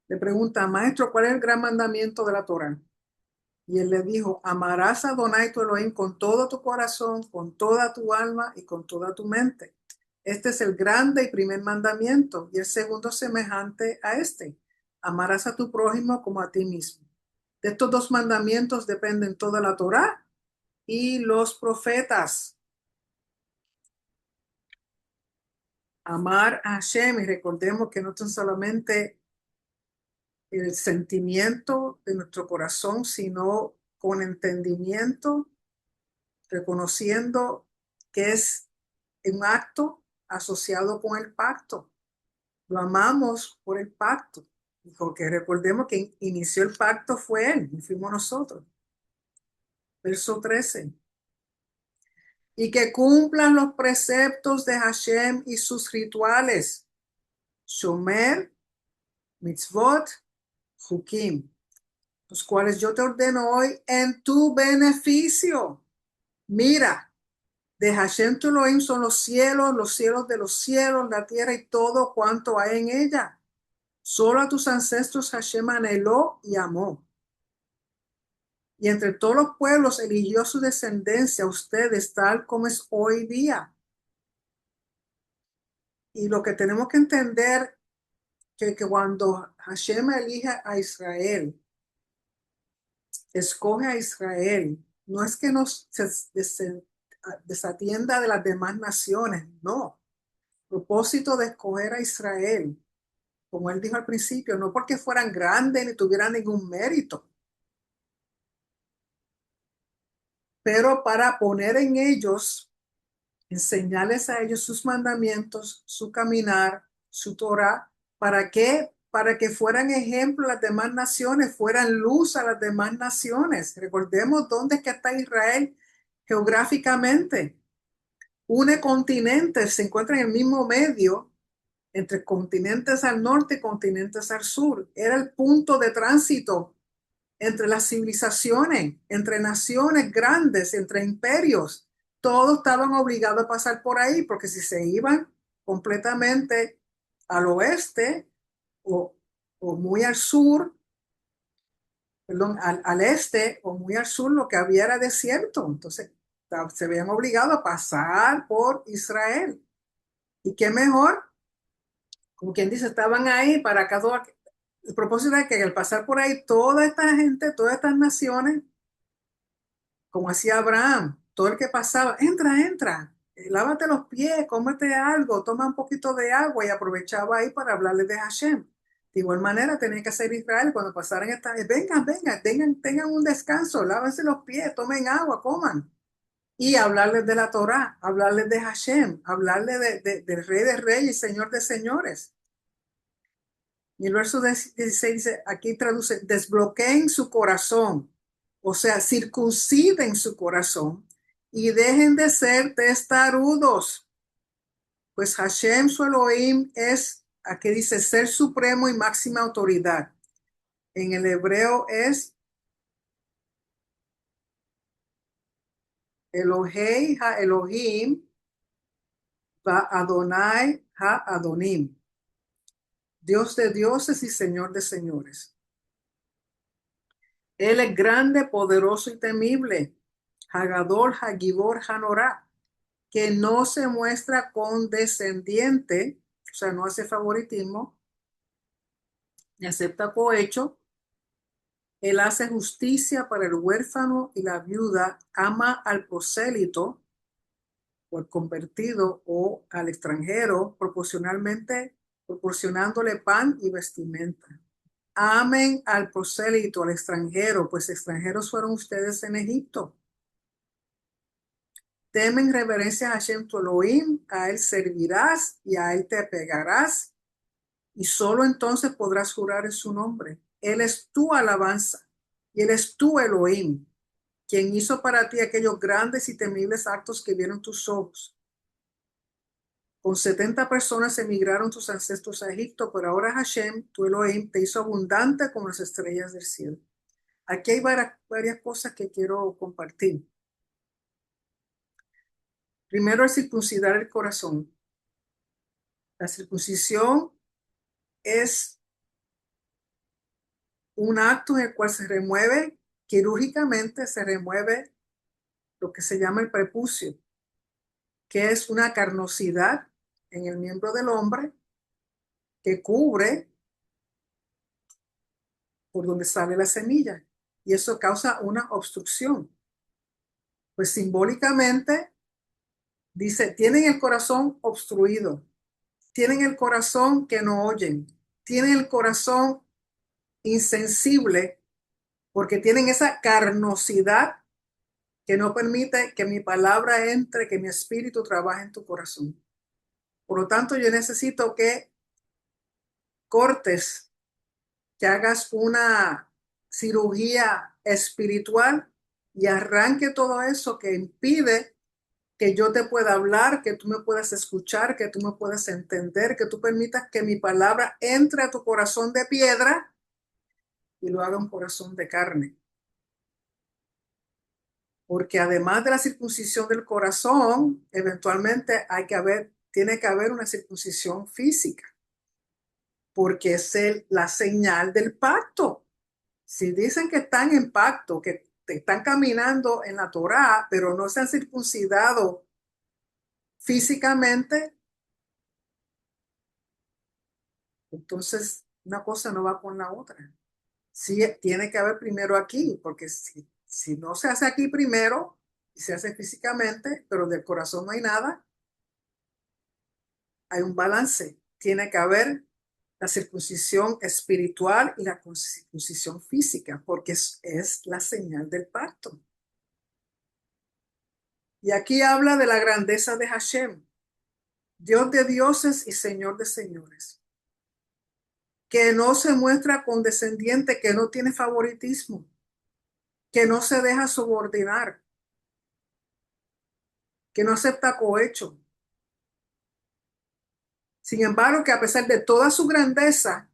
le pregunta, maestro, ¿cuál es el gran mandamiento de la Torá? Y él le dijo, amarás a Adonai tu Elohim con todo tu corazón, con toda tu alma y con toda tu mente. Este es el grande y primer mandamiento, y el segundo semejante a este: amarás a tu prójimo como a ti mismo. De estos dos mandamientos dependen toda la Torá y los profetas. Amar a Hashem, y recordemos que no es solamente el sentimiento de nuestro corazón, sino con entendimiento, reconociendo que es un acto asociado con el pacto. Lo amamos por el pacto. Porque recordemos que inició el pacto fue Él, y fuimos nosotros. Verso 13. Y que cumplan los preceptos de Hashem y sus rituales. Shomer, mitzvot, hukim, los cuales yo te ordeno hoy en tu beneficio. Mira, de Hashem tu Elohim son los cielos de los cielos, la tierra y todo cuanto hay en ella. Solo a tus ancestros Hashem anheló y amó. Y entre todos los pueblos eligió su descendencia, ustedes, tal como es hoy día. Y lo que tenemos que entender que cuando Hashem elige a Israel, escoge a Israel, no es que nos desatienda de las demás naciones, no. Propósito de escoger a Israel, como él dijo al principio, no porque fueran grandes ni tuvieran ningún mérito, pero para poner en ellos, enseñarles a ellos sus mandamientos, su caminar, su Torah. ¿Para qué? Para que fueran ejemplo a las demás naciones, fueran luz a las demás naciones. Recordemos dónde es que está Israel geográficamente. Une continentes, se encuentra en el mismo medio entre continentes al norte y continentes al sur. Era el punto de tránsito entre las civilizaciones, entre naciones grandes, entre imperios. Todos estaban obligados a pasar por ahí, porque si se iban completamente al oeste o, o muy al sur, perdón, al este o muy al sur, lo que había era desierto. Entonces se veían obligados a pasar por Israel. ¿Y qué mejor? Como quien dice, estaban ahí para cada... El propósito es que al pasar por ahí, toda esta gente, todas estas naciones, como hacía Abraham, todo el que pasaba, entra, entra, lávate los pies, cómete algo, toma un poquito de agua, y aprovechaba ahí para hablarles de Hashem. De igual manera tenía que hacer Israel cuando pasaran estas, vengan, vengan, tengan un descanso, lávense los pies, tomen agua, coman. Y hablarles de la Torá, hablarles de Hashem, hablarles del Rey de Reyes y Señor de Señores. Y el verso 16 dice, aquí traduce, desbloqueen su corazón, o sea, circunciden su corazón y dejen de ser testarudos, pues Hashem su Elohim es, aquí dice, ser supremo y máxima autoridad. En el hebreo es Elohei ha Elohim va Adonai ha Adonim, Dios de dioses y Señor de señores. Él es grande, poderoso y temible. Hagadol, Hagibor, Hanorá, que no se muestra condescendiente, o sea, no hace favoritismo, ni acepta cohecho. Él hace justicia para el huérfano y la viuda, ama al prosélito o al convertido o al extranjero, proporcionándole pan y vestimenta. Amen al prosélito, al extranjero, pues extranjeros fueron ustedes en Egipto. Temen reverencia a Hashem tu Elohim, a él servirás y a él te apegarás, y solo entonces podrás jurar en su nombre. Él es tu alabanza y él es tu Elohim, quien hizo para ti aquellos grandes y temibles actos que vieron tus ojos. Con 70 personas emigraron tus ancestros a Egipto, pero ahora Hashem, tu Elohim, te hizo abundante como las estrellas del cielo. Aquí hay varias cosas que quiero compartir. Primero, el circuncidar el corazón. La circuncisión es un acto en el cual se remueve, quirúrgicamente se remueve lo que se llama el prepucio, que es una carnosidad en el miembro del hombre que cubre por donde sale la semilla y eso causa una obstrucción. Pues simbólicamente dice, tienen el corazón obstruido, tienen el corazón que no oyen, tienen el corazón insensible porque tienen esa carnosidad que no permite que mi palabra entre, que mi espíritu trabaje en tu corazón. Por lo tanto, yo necesito que cortes, que hagas una cirugía espiritual y arranque todo eso que impide que yo te pueda hablar, que tú me puedas escuchar, que tú me puedas entender, que tú permitas que mi palabra entre a tu corazón de piedra y lo haga un corazón de carne. Porque además de la circuncisión del corazón, eventualmente tiene que haber una circuncisión física, porque es la señal del pacto. Si dicen que están en pacto, que están caminando en la Torá, pero no se han circuncidado físicamente, entonces una cosa no va con la otra. Sí, tiene que haber primero aquí, porque si no se hace aquí primero y se hace físicamente, pero del corazón no hay nada, hay un balance. Tiene que haber la circuncisión espiritual y la circuncisión física, porque es la señal del pacto. Y aquí habla de la grandeza de Hashem, Dios de dioses y Señor de señores, que no se muestra condescendiente, que no tiene favoritismo, que no se deja subordinar, que no acepta cohecho. Sin embargo, que a pesar de toda su grandeza,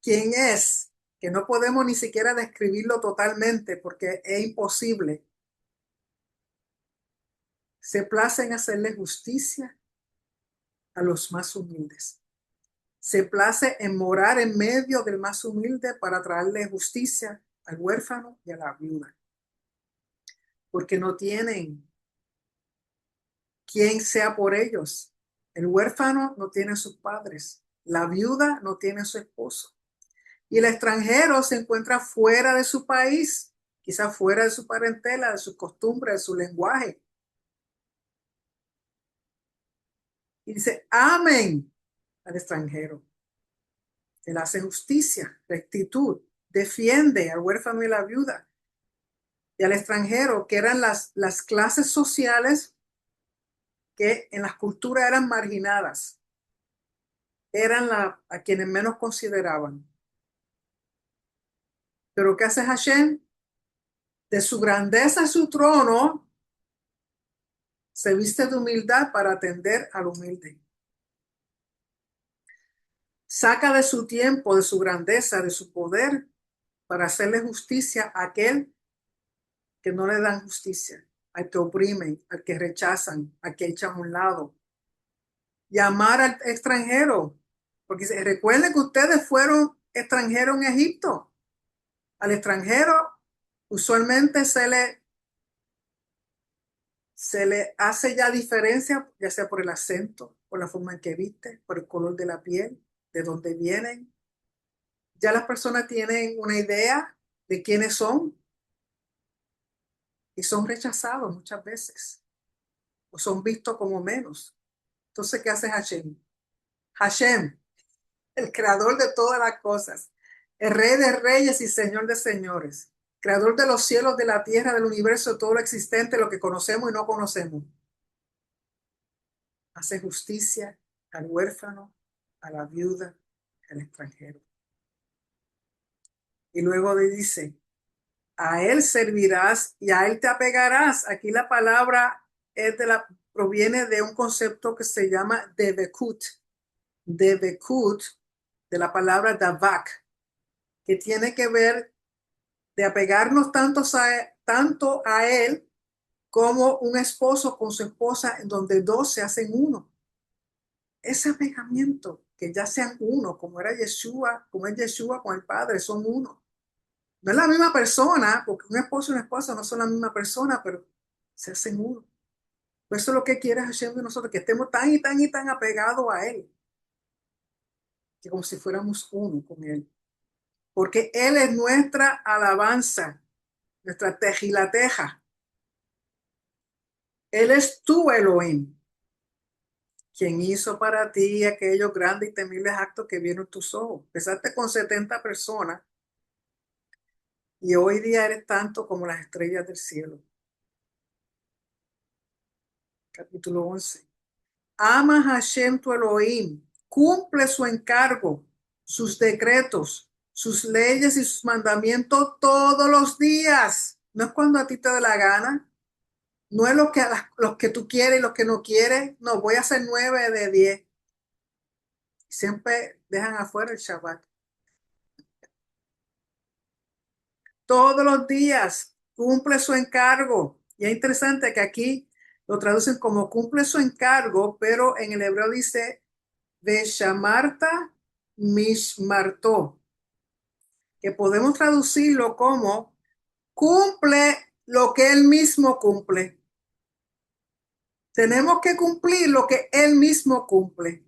¿quién es? Que no podemos ni siquiera describirlo totalmente porque es imposible. Se place en hacerle justicia a los más humildes. Se place en morar en medio del más humilde para traerle justicia al huérfano y a la viuda. Porque no tienen quien sea por ellos. El huérfano no tiene sus padres. La viuda no tiene su esposo. Y el extranjero se encuentra fuera de su país, quizás fuera de su parentela, de sus costumbres, de su lenguaje. Y dice, amen al extranjero. Él hace justicia, rectitud, defiende al huérfano y la viuda y al extranjero, que eran las clases sociales que en las culturas eran marginadas, eran a quienes menos consideraban. Pero ¿qué hace Hashem? De su grandeza, su trono, se viste de humildad para atender al humilde. Saca de su tiempo, de su grandeza, de su poder, para hacerle justicia a aquel que no le dan justicia, al que oprimen, al que rechazan, al que echan a un lado. Llamar al extranjero, porque recuerden que ustedes fueron extranjeros en Egipto. Al extranjero usualmente se le hace ya diferencia, ya sea por el acento, por la forma en que viste, por el color de la piel, de dónde vienen. Ya las personas tienen una idea de quiénes son y son rechazados muchas veces o son vistos como menos. Entonces, ¿qué hace Hashem? Hashem, el creador de todas las cosas, el rey de reyes y señor de señores, creador de los cielos, de la tierra, del universo, de todo lo existente, lo que conocemos y no conocemos. Hace justicia al huérfano, a la viuda, al extranjero. Y luego le dice, a él servirás y a él te apegarás. Aquí la palabra proviene de un concepto que se llama debekut, de la palabra davak, que tiene que ver de apegarnos tanto a él como un esposo con su esposa, en donde dos se hacen uno. Ese apegamiento, que ya sean uno, como era Yeshua, como es Yeshua con el Padre, son uno. No es la misma persona, porque un esposo y una esposa no son la misma persona, pero se hacen uno. Pues eso es lo que quiere Hashem de nosotros, que estemos tan y tan y tan apegados a Él, que como si fuéramos uno con Él. Porque Él es nuestra alabanza, nuestra tejilateja. Él es tu Elohim, quien hizo para ti aquellos grandes y temibles actos que vieron tus ojos. Empezaste con 70 personas y hoy día eres tanto como las estrellas del cielo. Capítulo 11. Ama a Hashem tu Elohim, cumple su encargo, sus decretos, sus leyes y sus mandamientos todos los días. No es cuando a ti te dé la gana, no es los que tú quieres y los que no quieres. No, voy a hacer 9 de 10. Siempre dejan afuera el Shabbat. Todos los días cumple su encargo. Y es interesante que aquí lo traducen como cumple su encargo, pero en el hebreo dice Veshamarta Mishmarto, que podemos traducirlo como cumple lo que él mismo cumple. Tenemos que cumplir lo que él mismo cumple.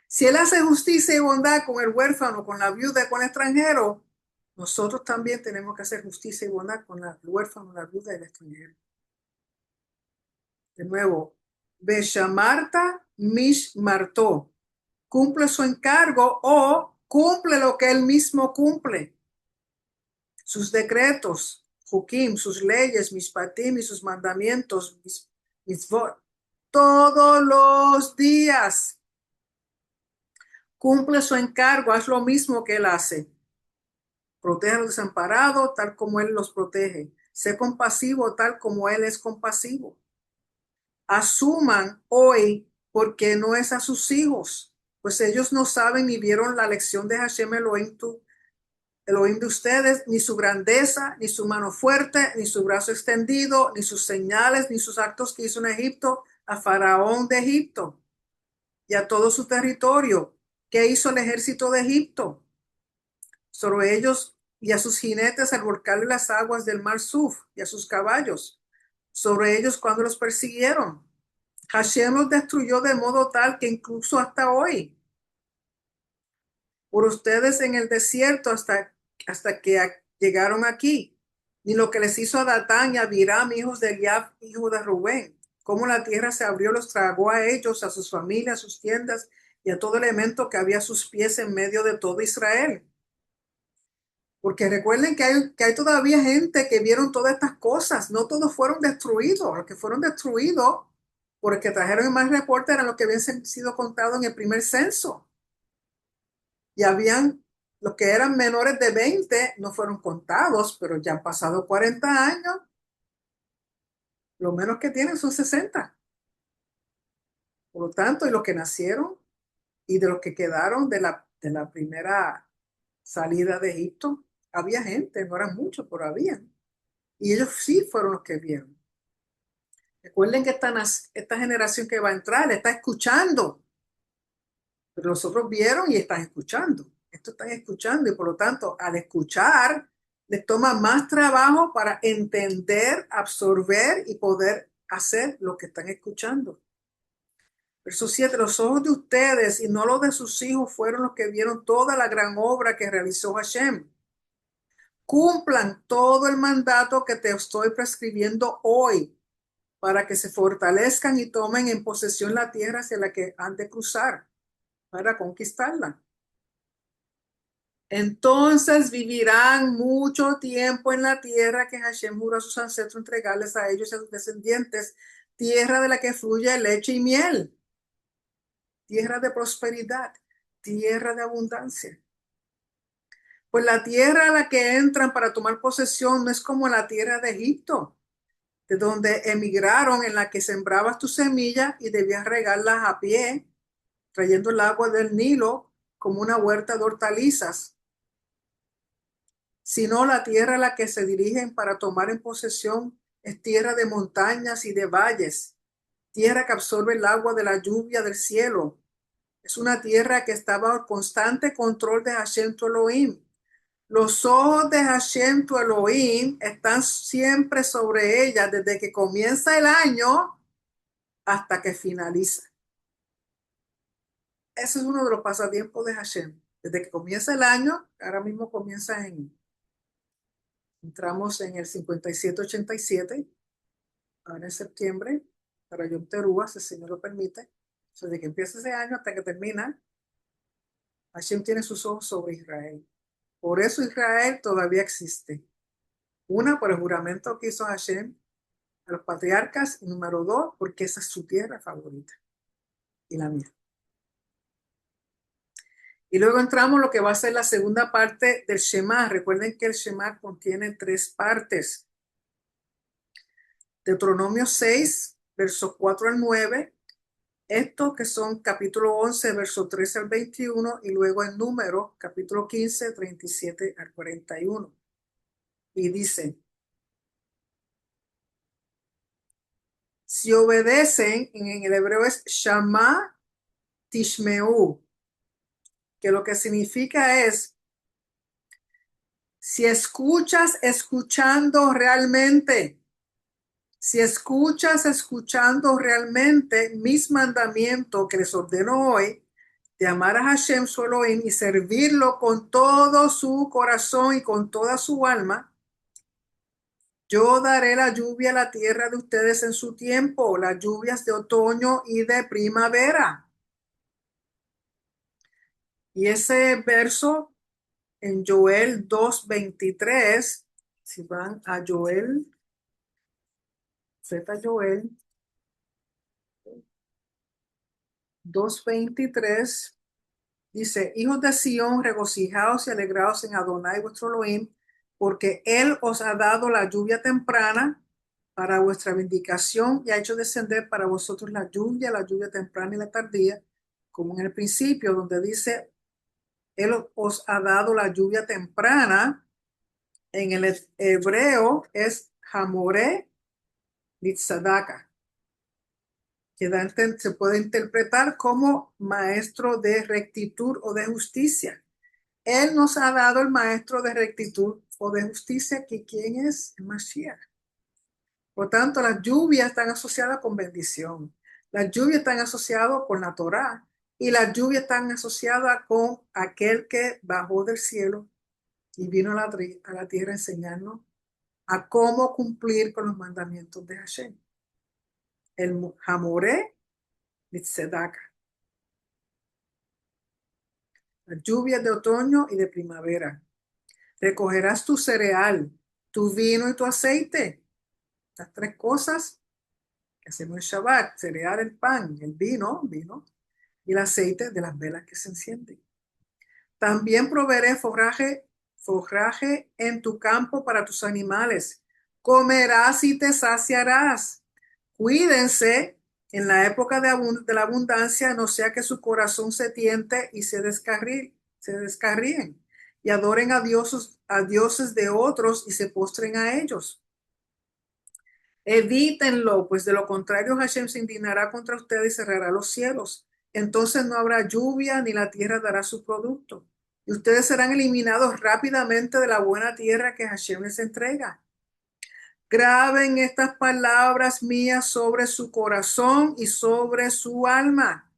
Si él hace justicia y bondad con el huérfano, con la viuda, con el extranjero, nosotros también tenemos que hacer justicia y bondad con el huérfano, la viuda y el extranjero. De nuevo, Beshamarta Mishmarto, cumple su encargo o cumple lo que él mismo cumple. Sus decretos, Jukim, sus leyes, Mishpatim y sus mandamientos, Mitzvot, todos los días. Cumple su encargo, haz lo mismo que él hace. Protege a los desamparados tal como él los protege. Sé compasivo tal como él es compasivo. Asuman hoy porque no es a sus hijos, pues ellos no saben ni vieron la lección de Hashem Elohim de ustedes, ni su grandeza, ni su mano fuerte, ni su brazo extendido, ni sus señales, ni sus actos que hizo en Egipto a Faraón de Egipto y a todo su territorio. ¿Qué hizo el ejército de Egipto? Sobre ellos y a sus jinetes al volcarle las aguas del mar Suf y a sus caballos. Sobre ellos cuando los persiguieron. Hashem los destruyó de modo tal que incluso hasta hoy, por ustedes en el desierto hasta que llegaron aquí, ni lo que les hizo a Datán y a Abiram, hijos de Eliab, hijo de Rubén, cómo la tierra se abrió, los tragó a ellos, a sus familias, a sus tiendas y a todo elemento que había a sus pies en medio de todo Israel. Porque recuerden que hay todavía gente que vieron todas estas cosas. No todos fueron destruidos. Los que fueron destruidos, porque trajeron el mal reporte, eran los que habían sido contados en el primer censo. Y habían, los que eran menores de 20 no fueron contados, pero ya han pasado 40 años. Lo menos que tienen son 60. Por lo tanto, y los que nacieron y de los que quedaron de la primera salida de Egipto, había gente, no eran muchos, pero había. Y ellos sí fueron los que vieron. Recuerden que esta generación que va a entrar está escuchando, pero los otros vieron y están escuchando. Esto están escuchando y por lo tanto, al escuchar, les toma más trabajo para entender, absorber y poder hacer lo que están escuchando. Verso 7, los ojos de ustedes y no los de sus hijos fueron los que vieron toda la gran obra que realizó Hashem. Cumplan todo el mandato que te estoy prescribiendo hoy para que se fortalezcan y tomen en posesión la tierra hacia la que han de cruzar para conquistarla. Entonces vivirán mucho tiempo en la tierra que Hashem juró a sus ancestros entregarles a ellos y a sus descendientes, tierra de la que fluye leche y miel, tierra de prosperidad, tierra de abundancia. Pues la tierra a la que entran para tomar posesión no es como la tierra de Egipto, de donde emigraron, en la que sembrabas tu semilla y debías regarlas a pie, trayendo el agua del Nilo como una huerta de hortalizas, sino la tierra a la que se dirigen para tomar en posesión es tierra de montañas y de valles, tierra que absorbe el agua de la lluvia del cielo. Es una tierra que está bajo constante control de Hashem tu Elohim. Los ojos de Hashem tu Elohim están siempre sobre ella desde que comienza el año hasta que finaliza. Ese es uno de los pasatiempos de Hashem. Desde que comienza el año, ahora mismo entramos en el 57-87, ahora en septiembre, para Yom Teruah, si el Señor lo permite. O sea, desde que empieza ese año hasta que termina, Hashem tiene sus ojos sobre Israel. Por eso Israel todavía existe. Una, por el juramento que hizo Hashem a los patriarcas, y número dos, porque esa es su tierra favorita y la mía. Y luego entramos lo que va a ser la segunda parte del Shema. Recuerden que el Shema contiene tres partes. Deuteronomio 6, versos 4 al 9. Estos que son capítulo 11, versos 13 al 21. Y luego en Números, capítulo 15, 37 al 41. Y dice, si obedecen, en el hebreo es Shama Tishmeu, que lo que significa es, si escuchas escuchando realmente, si escuchas escuchando realmente mis mandamientos que les ordeno hoy, de amar a Hashem su Elohim y servirlo con todo su corazón y con toda su alma, yo daré la lluvia a la tierra de ustedes en su tiempo, las lluvias de otoño y de primavera. Y ese verso en Joel 2:23, si van a Joel, Joel 2:23, dice, hijos de Sión, regocijaos y alegraos en Adonai vuestro Elohim, porque él os ha dado la lluvia temprana para vuestra vindicación y ha hecho descender para vosotros la lluvia temprana y la tardía, como en el principio, donde dice, él os ha dado la lluvia temprana. En el hebreo es Hamoré Litzadaka, que se puede interpretar como maestro de rectitud o de justicia. Él nos ha dado el maestro de rectitud o de justicia, que ¿quién es? El Mashiach. Por tanto, las lluvias están asociadas con bendición. Las lluvias están asociadas con la Torá y las lluvias están asociadas con aquel que bajó del cielo y vino a la tierra a enseñarnos a cómo cumplir con los mandamientos de Hashem. El Hamoré Litzedaka. Las lluvias de otoño y de primavera. Recogerás tu cereal, tu vino y tu aceite. Las tres cosas que hacemos en Shabbat: cereal, el pan, el vino, y el aceite de las velas que se encienden. También proveeré forraje en tu campo para tus animales. Comerás y te saciarás. Cuídense en la época de la abundancia, no sea que su corazón se tiente y se descarríen y adoren a dioses de otros y se postren a ellos. Evítenlo, pues de lo contrario Hashem se indignará contra ustedes y cerrará los cielos. Entonces no habrá lluvia ni la tierra dará su producto. Y ustedes serán eliminados rápidamente de la buena tierra que Hashem les entrega. Graben estas palabras mías sobre su corazón y sobre su alma.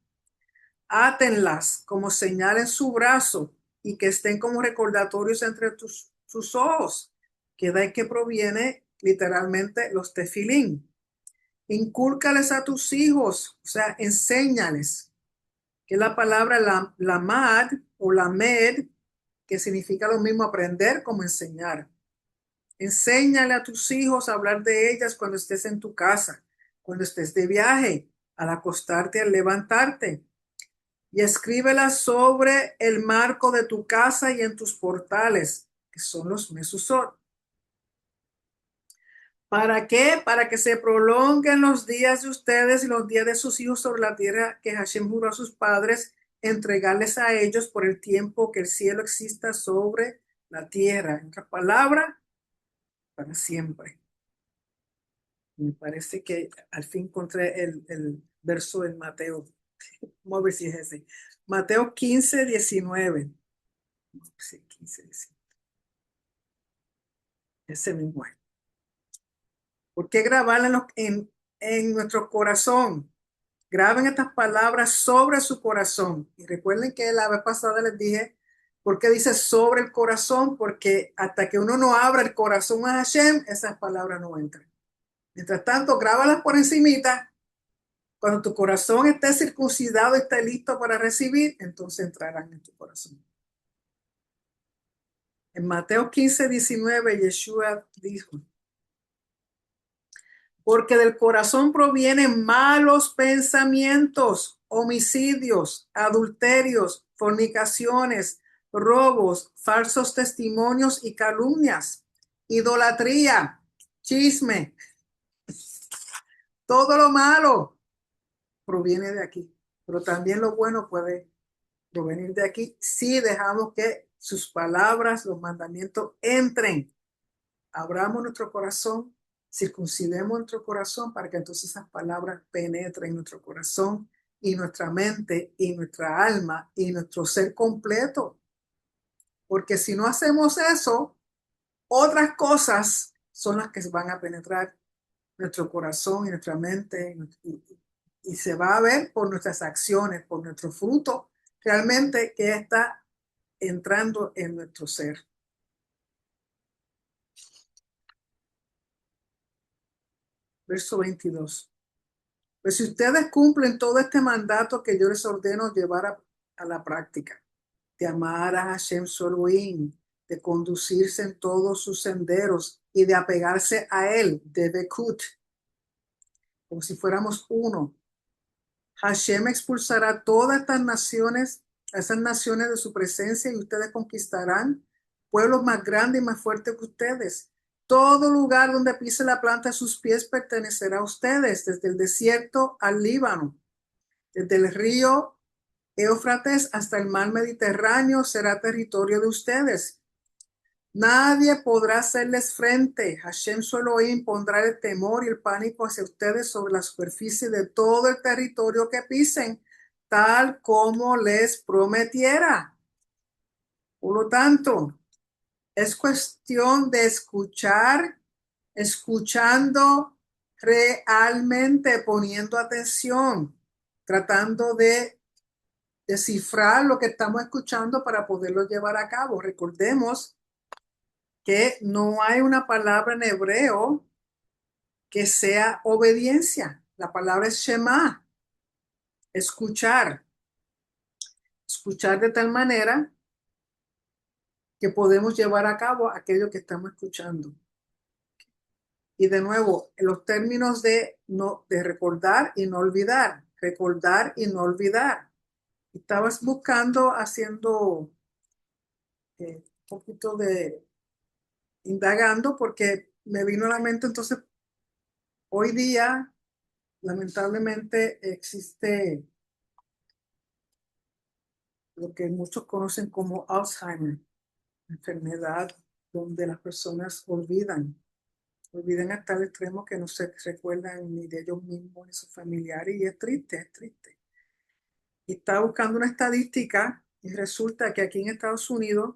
Átenlas como señal en su brazo y que estén como recordatorios entre sus ojos, que de ahí que proviene literalmente los tefilín. Incúlcales a tus hijos, o sea, enséñales, que es la palabra lamad o lamed, que significa lo mismo aprender como enseñar. Enséñale a tus hijos a hablar de ellas cuando estés en tu casa, cuando estés de viaje, al acostarte, al levantarte. Y escríbelas sobre el marco de tu casa y en tus portales, que son los mesuzot. ¿Para qué? Para que se prolonguen los días de ustedes y los días de sus hijos sobre la tierra que Hashem juró a sus padres entregarles a ellos por el tiempo que el cielo exista sobre la tierra. En otras palabras, para siempre. Me parece que al fin encontré el verso en Mateo. Vamos a ver si es ese. Mateo 15:19. Sí, 15:19. Ese mismo es. ¿Por qué grabarlo en nuestro corazón? Graben estas palabras sobre su corazón. Y recuerden que la vez pasada les dije, ¿por qué dice sobre el corazón? Porque hasta que uno no abra el corazón a Hashem, esas palabras no entran. Mientras tanto, grábalas por encimita. Cuando tu corazón esté circuncidado y esté listo para recibir, entonces entrarán en tu corazón. En Mateo 15:19, Yeshua dijo, porque del corazón provienen malos pensamientos, homicidios, adulterios, fornicaciones, robos, falsos testimonios y calumnias, idolatría, chisme, todo lo malo proviene de aquí, pero también lo bueno puede provenir de aquí si dejamos que sus palabras, los mandamientos entren. Abramos nuestro corazón, circuncidemos nuestro corazón para que entonces esas palabras penetren en nuestro corazón y nuestra mente y nuestra alma y nuestro ser completo. Porque si no hacemos eso, otras cosas son las que van a penetrar nuestro corazón y nuestra mente y se va a ver por nuestras acciones, por nuestro fruto, realmente que está entrando en nuestro ser. Verso 22. Pues si ustedes cumplen todo este mandato que yo les ordeno llevar a la práctica, de amar a Hashem su Elohim, de conducirse en todos sus senderos y de apegarse a él, de Bekut, como si fuéramos uno, Hashem expulsará todas estas naciones, esas naciones de su presencia y ustedes conquistarán pueblos más grandes y más fuertes que ustedes. Todo lugar donde pise la planta de sus pies pertenecerá a ustedes, desde el desierto al Líbano, desde el río Éufrates hasta el mar Mediterráneo será territorio de ustedes. Nadie podrá hacerles frente. Hashem su Elohim pondrá el temor y el pánico hacia ustedes sobre la superficie de todo el territorio que pisen, tal como les prometiera. Por lo tanto, es cuestión de escuchar, escuchando realmente, poniendo atención, tratando de descifrar lo que estamos escuchando para poderlo llevar a cabo. Recordemos que no hay una palabra en hebreo que sea obediencia. La palabra es Shema, escuchar. Escuchar de tal manera que podemos llevar a cabo aquello que estamos escuchando. Y de nuevo, en los términos de recordar y no olvidar, recordar y no olvidar. Estabas buscando, haciendo un poquito de indagando, porque me vino a la mente entonces, hoy día, lamentablemente, existe lo que muchos conocen como Alzheimer, enfermedad donde las personas olvidan hasta el extremo que no se recuerdan ni de ellos mismos ni sus familiares, y es triste, es triste. Y estaba buscando una estadística y resulta que aquí en Estados Unidos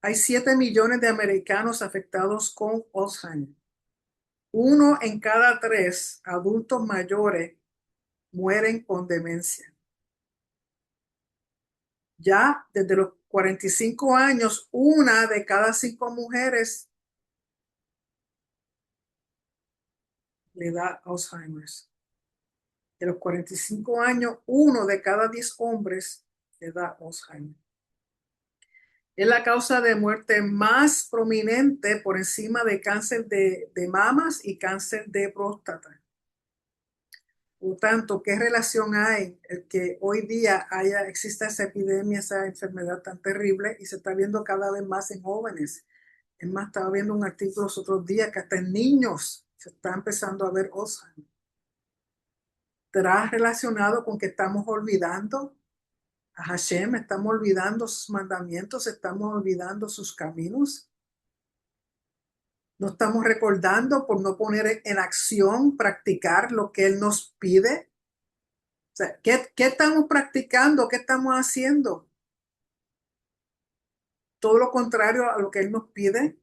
hay 7 millones de americanos afectados con Alzheimer. 1 en cada 3 adultos mayores mueren con demencia. Ya desde los 45 años, 1 de cada 5 mujeres le da Alzheimer's. De los 45 años, 1 de cada 10 hombres le da Alzheimer. Es la causa de muerte más prominente por encima de cáncer de mamas y cáncer de próstata. Por tanto, ¿qué relación hay el que hoy día exista esa epidemia, esa enfermedad tan terrible y se está viendo cada vez más en jóvenes? Es más, estaba viendo un artículo los otros días que hasta en niños se está empezando a ver Alzheimer. ¿Estará relacionado con que estamos olvidando a Hashem, estamos olvidando sus mandamientos, estamos olvidando sus caminos? No estamos recordando por no poner en acción, practicar lo que Él nos pide. O sea, ¿qué estamos practicando? ¿Qué estamos haciendo? Todo lo contrario a lo que Él nos pide.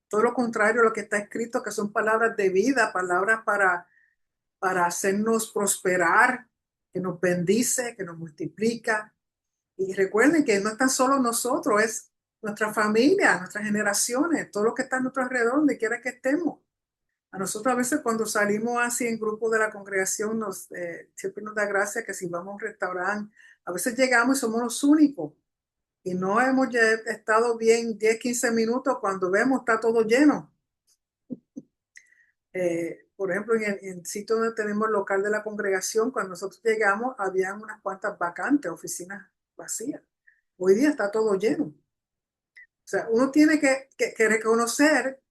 Todo lo contrario a lo que está escrito, que son palabras de vida, palabras para hacernos prosperar, que nos bendice, que nos multiplica. Y recuerden que no están solo nosotros, es nuestra familia, nuestras generaciones, todo lo que está a nuestro alrededor, donde quiera que estemos. A nosotros a veces cuando salimos así en grupo de la congregación, siempre nos da gracia que si vamos a un restaurante, a veces llegamos y somos los únicos. Y no hemos estado bien 10, 15 minutos cuando vemos está todo lleno. Por ejemplo, en el sitio donde tenemos el local de la congregación, cuando nosotros llegamos, habían unas cuantas vacantes, oficinas vacías. Hoy día está todo lleno. O sea, uno tiene que reconocer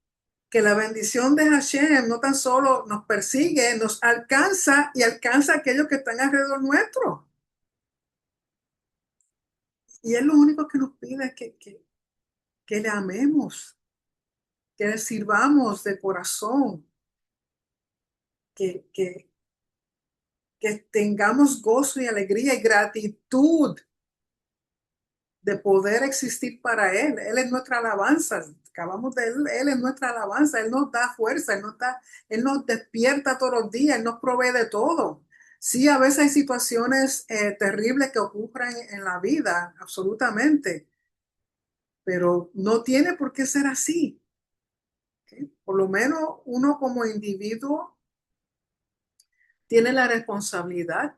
que la bendición de Hashem no tan solo nos persigue, nos alcanza y alcanza a aquellos que están alrededor nuestro. Y Él lo único que nos pide es que le amemos, que le sirvamos de corazón, que, que, que tengamos gozo y alegría y gratitud de poder existir para Él. Él es nuestra alabanza. Acabamos de Él es nuestra alabanza. Él nos da fuerza, Él nos despierta todos los días, Él nos provee de todo. Sí, a veces hay situaciones terribles que ocurren en la vida, absolutamente, pero no tiene por qué ser así. ¿Ok? Por lo menos uno como individuo tiene la responsabilidad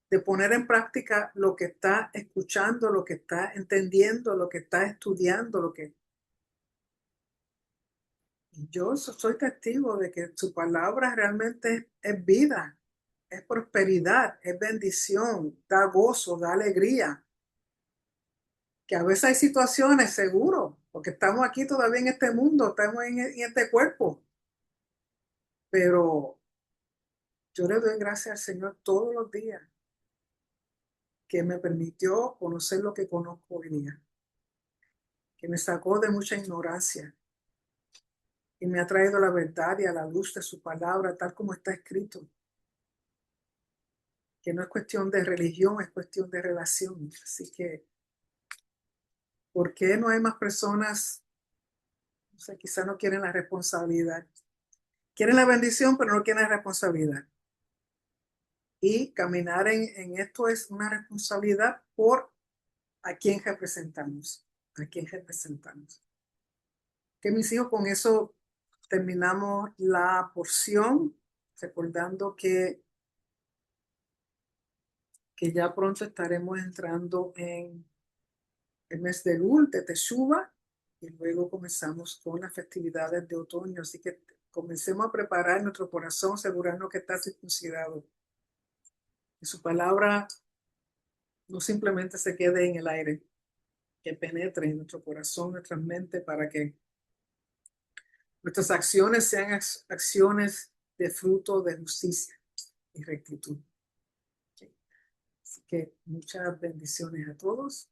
de poner en práctica lo que está escuchando, lo que está entendiendo, lo que está estudiando, lo que... Yo soy testigo de que su palabra realmente es vida, es prosperidad, es bendición, da gozo, da alegría. Que a veces hay situaciones, seguro, porque estamos aquí todavía en este mundo, estamos en este cuerpo, pero yo le doy gracias al Señor todos los días que me permitió conocer lo que conozco hoy día, que me sacó de mucha ignorancia y me ha traído la verdad y a la luz de su palabra, tal como está escrito, que no es cuestión de religión, es cuestión de relación. Así que, ¿por qué no hay más personas? O sea, quizás no quieren la responsabilidad. Quieren la bendición, pero no quieren la responsabilidad. Y caminar en esto es una responsabilidad por a quién representamos, a quién representamos. Que mis hijos, con eso terminamos la porción, recordando que ya pronto estaremos entrando en el mes de Lul, de Teshuvah, y luego comenzamos con las festividades de otoño. Así que comencemos a preparar nuestro corazón, asegurarnos que está circuncidado. Que su palabra no simplemente se quede en el aire, que penetre en nuestro corazón, nuestra mente, para que nuestras acciones sean acciones de fruto de justicia y rectitud. Así que muchas bendiciones a todos.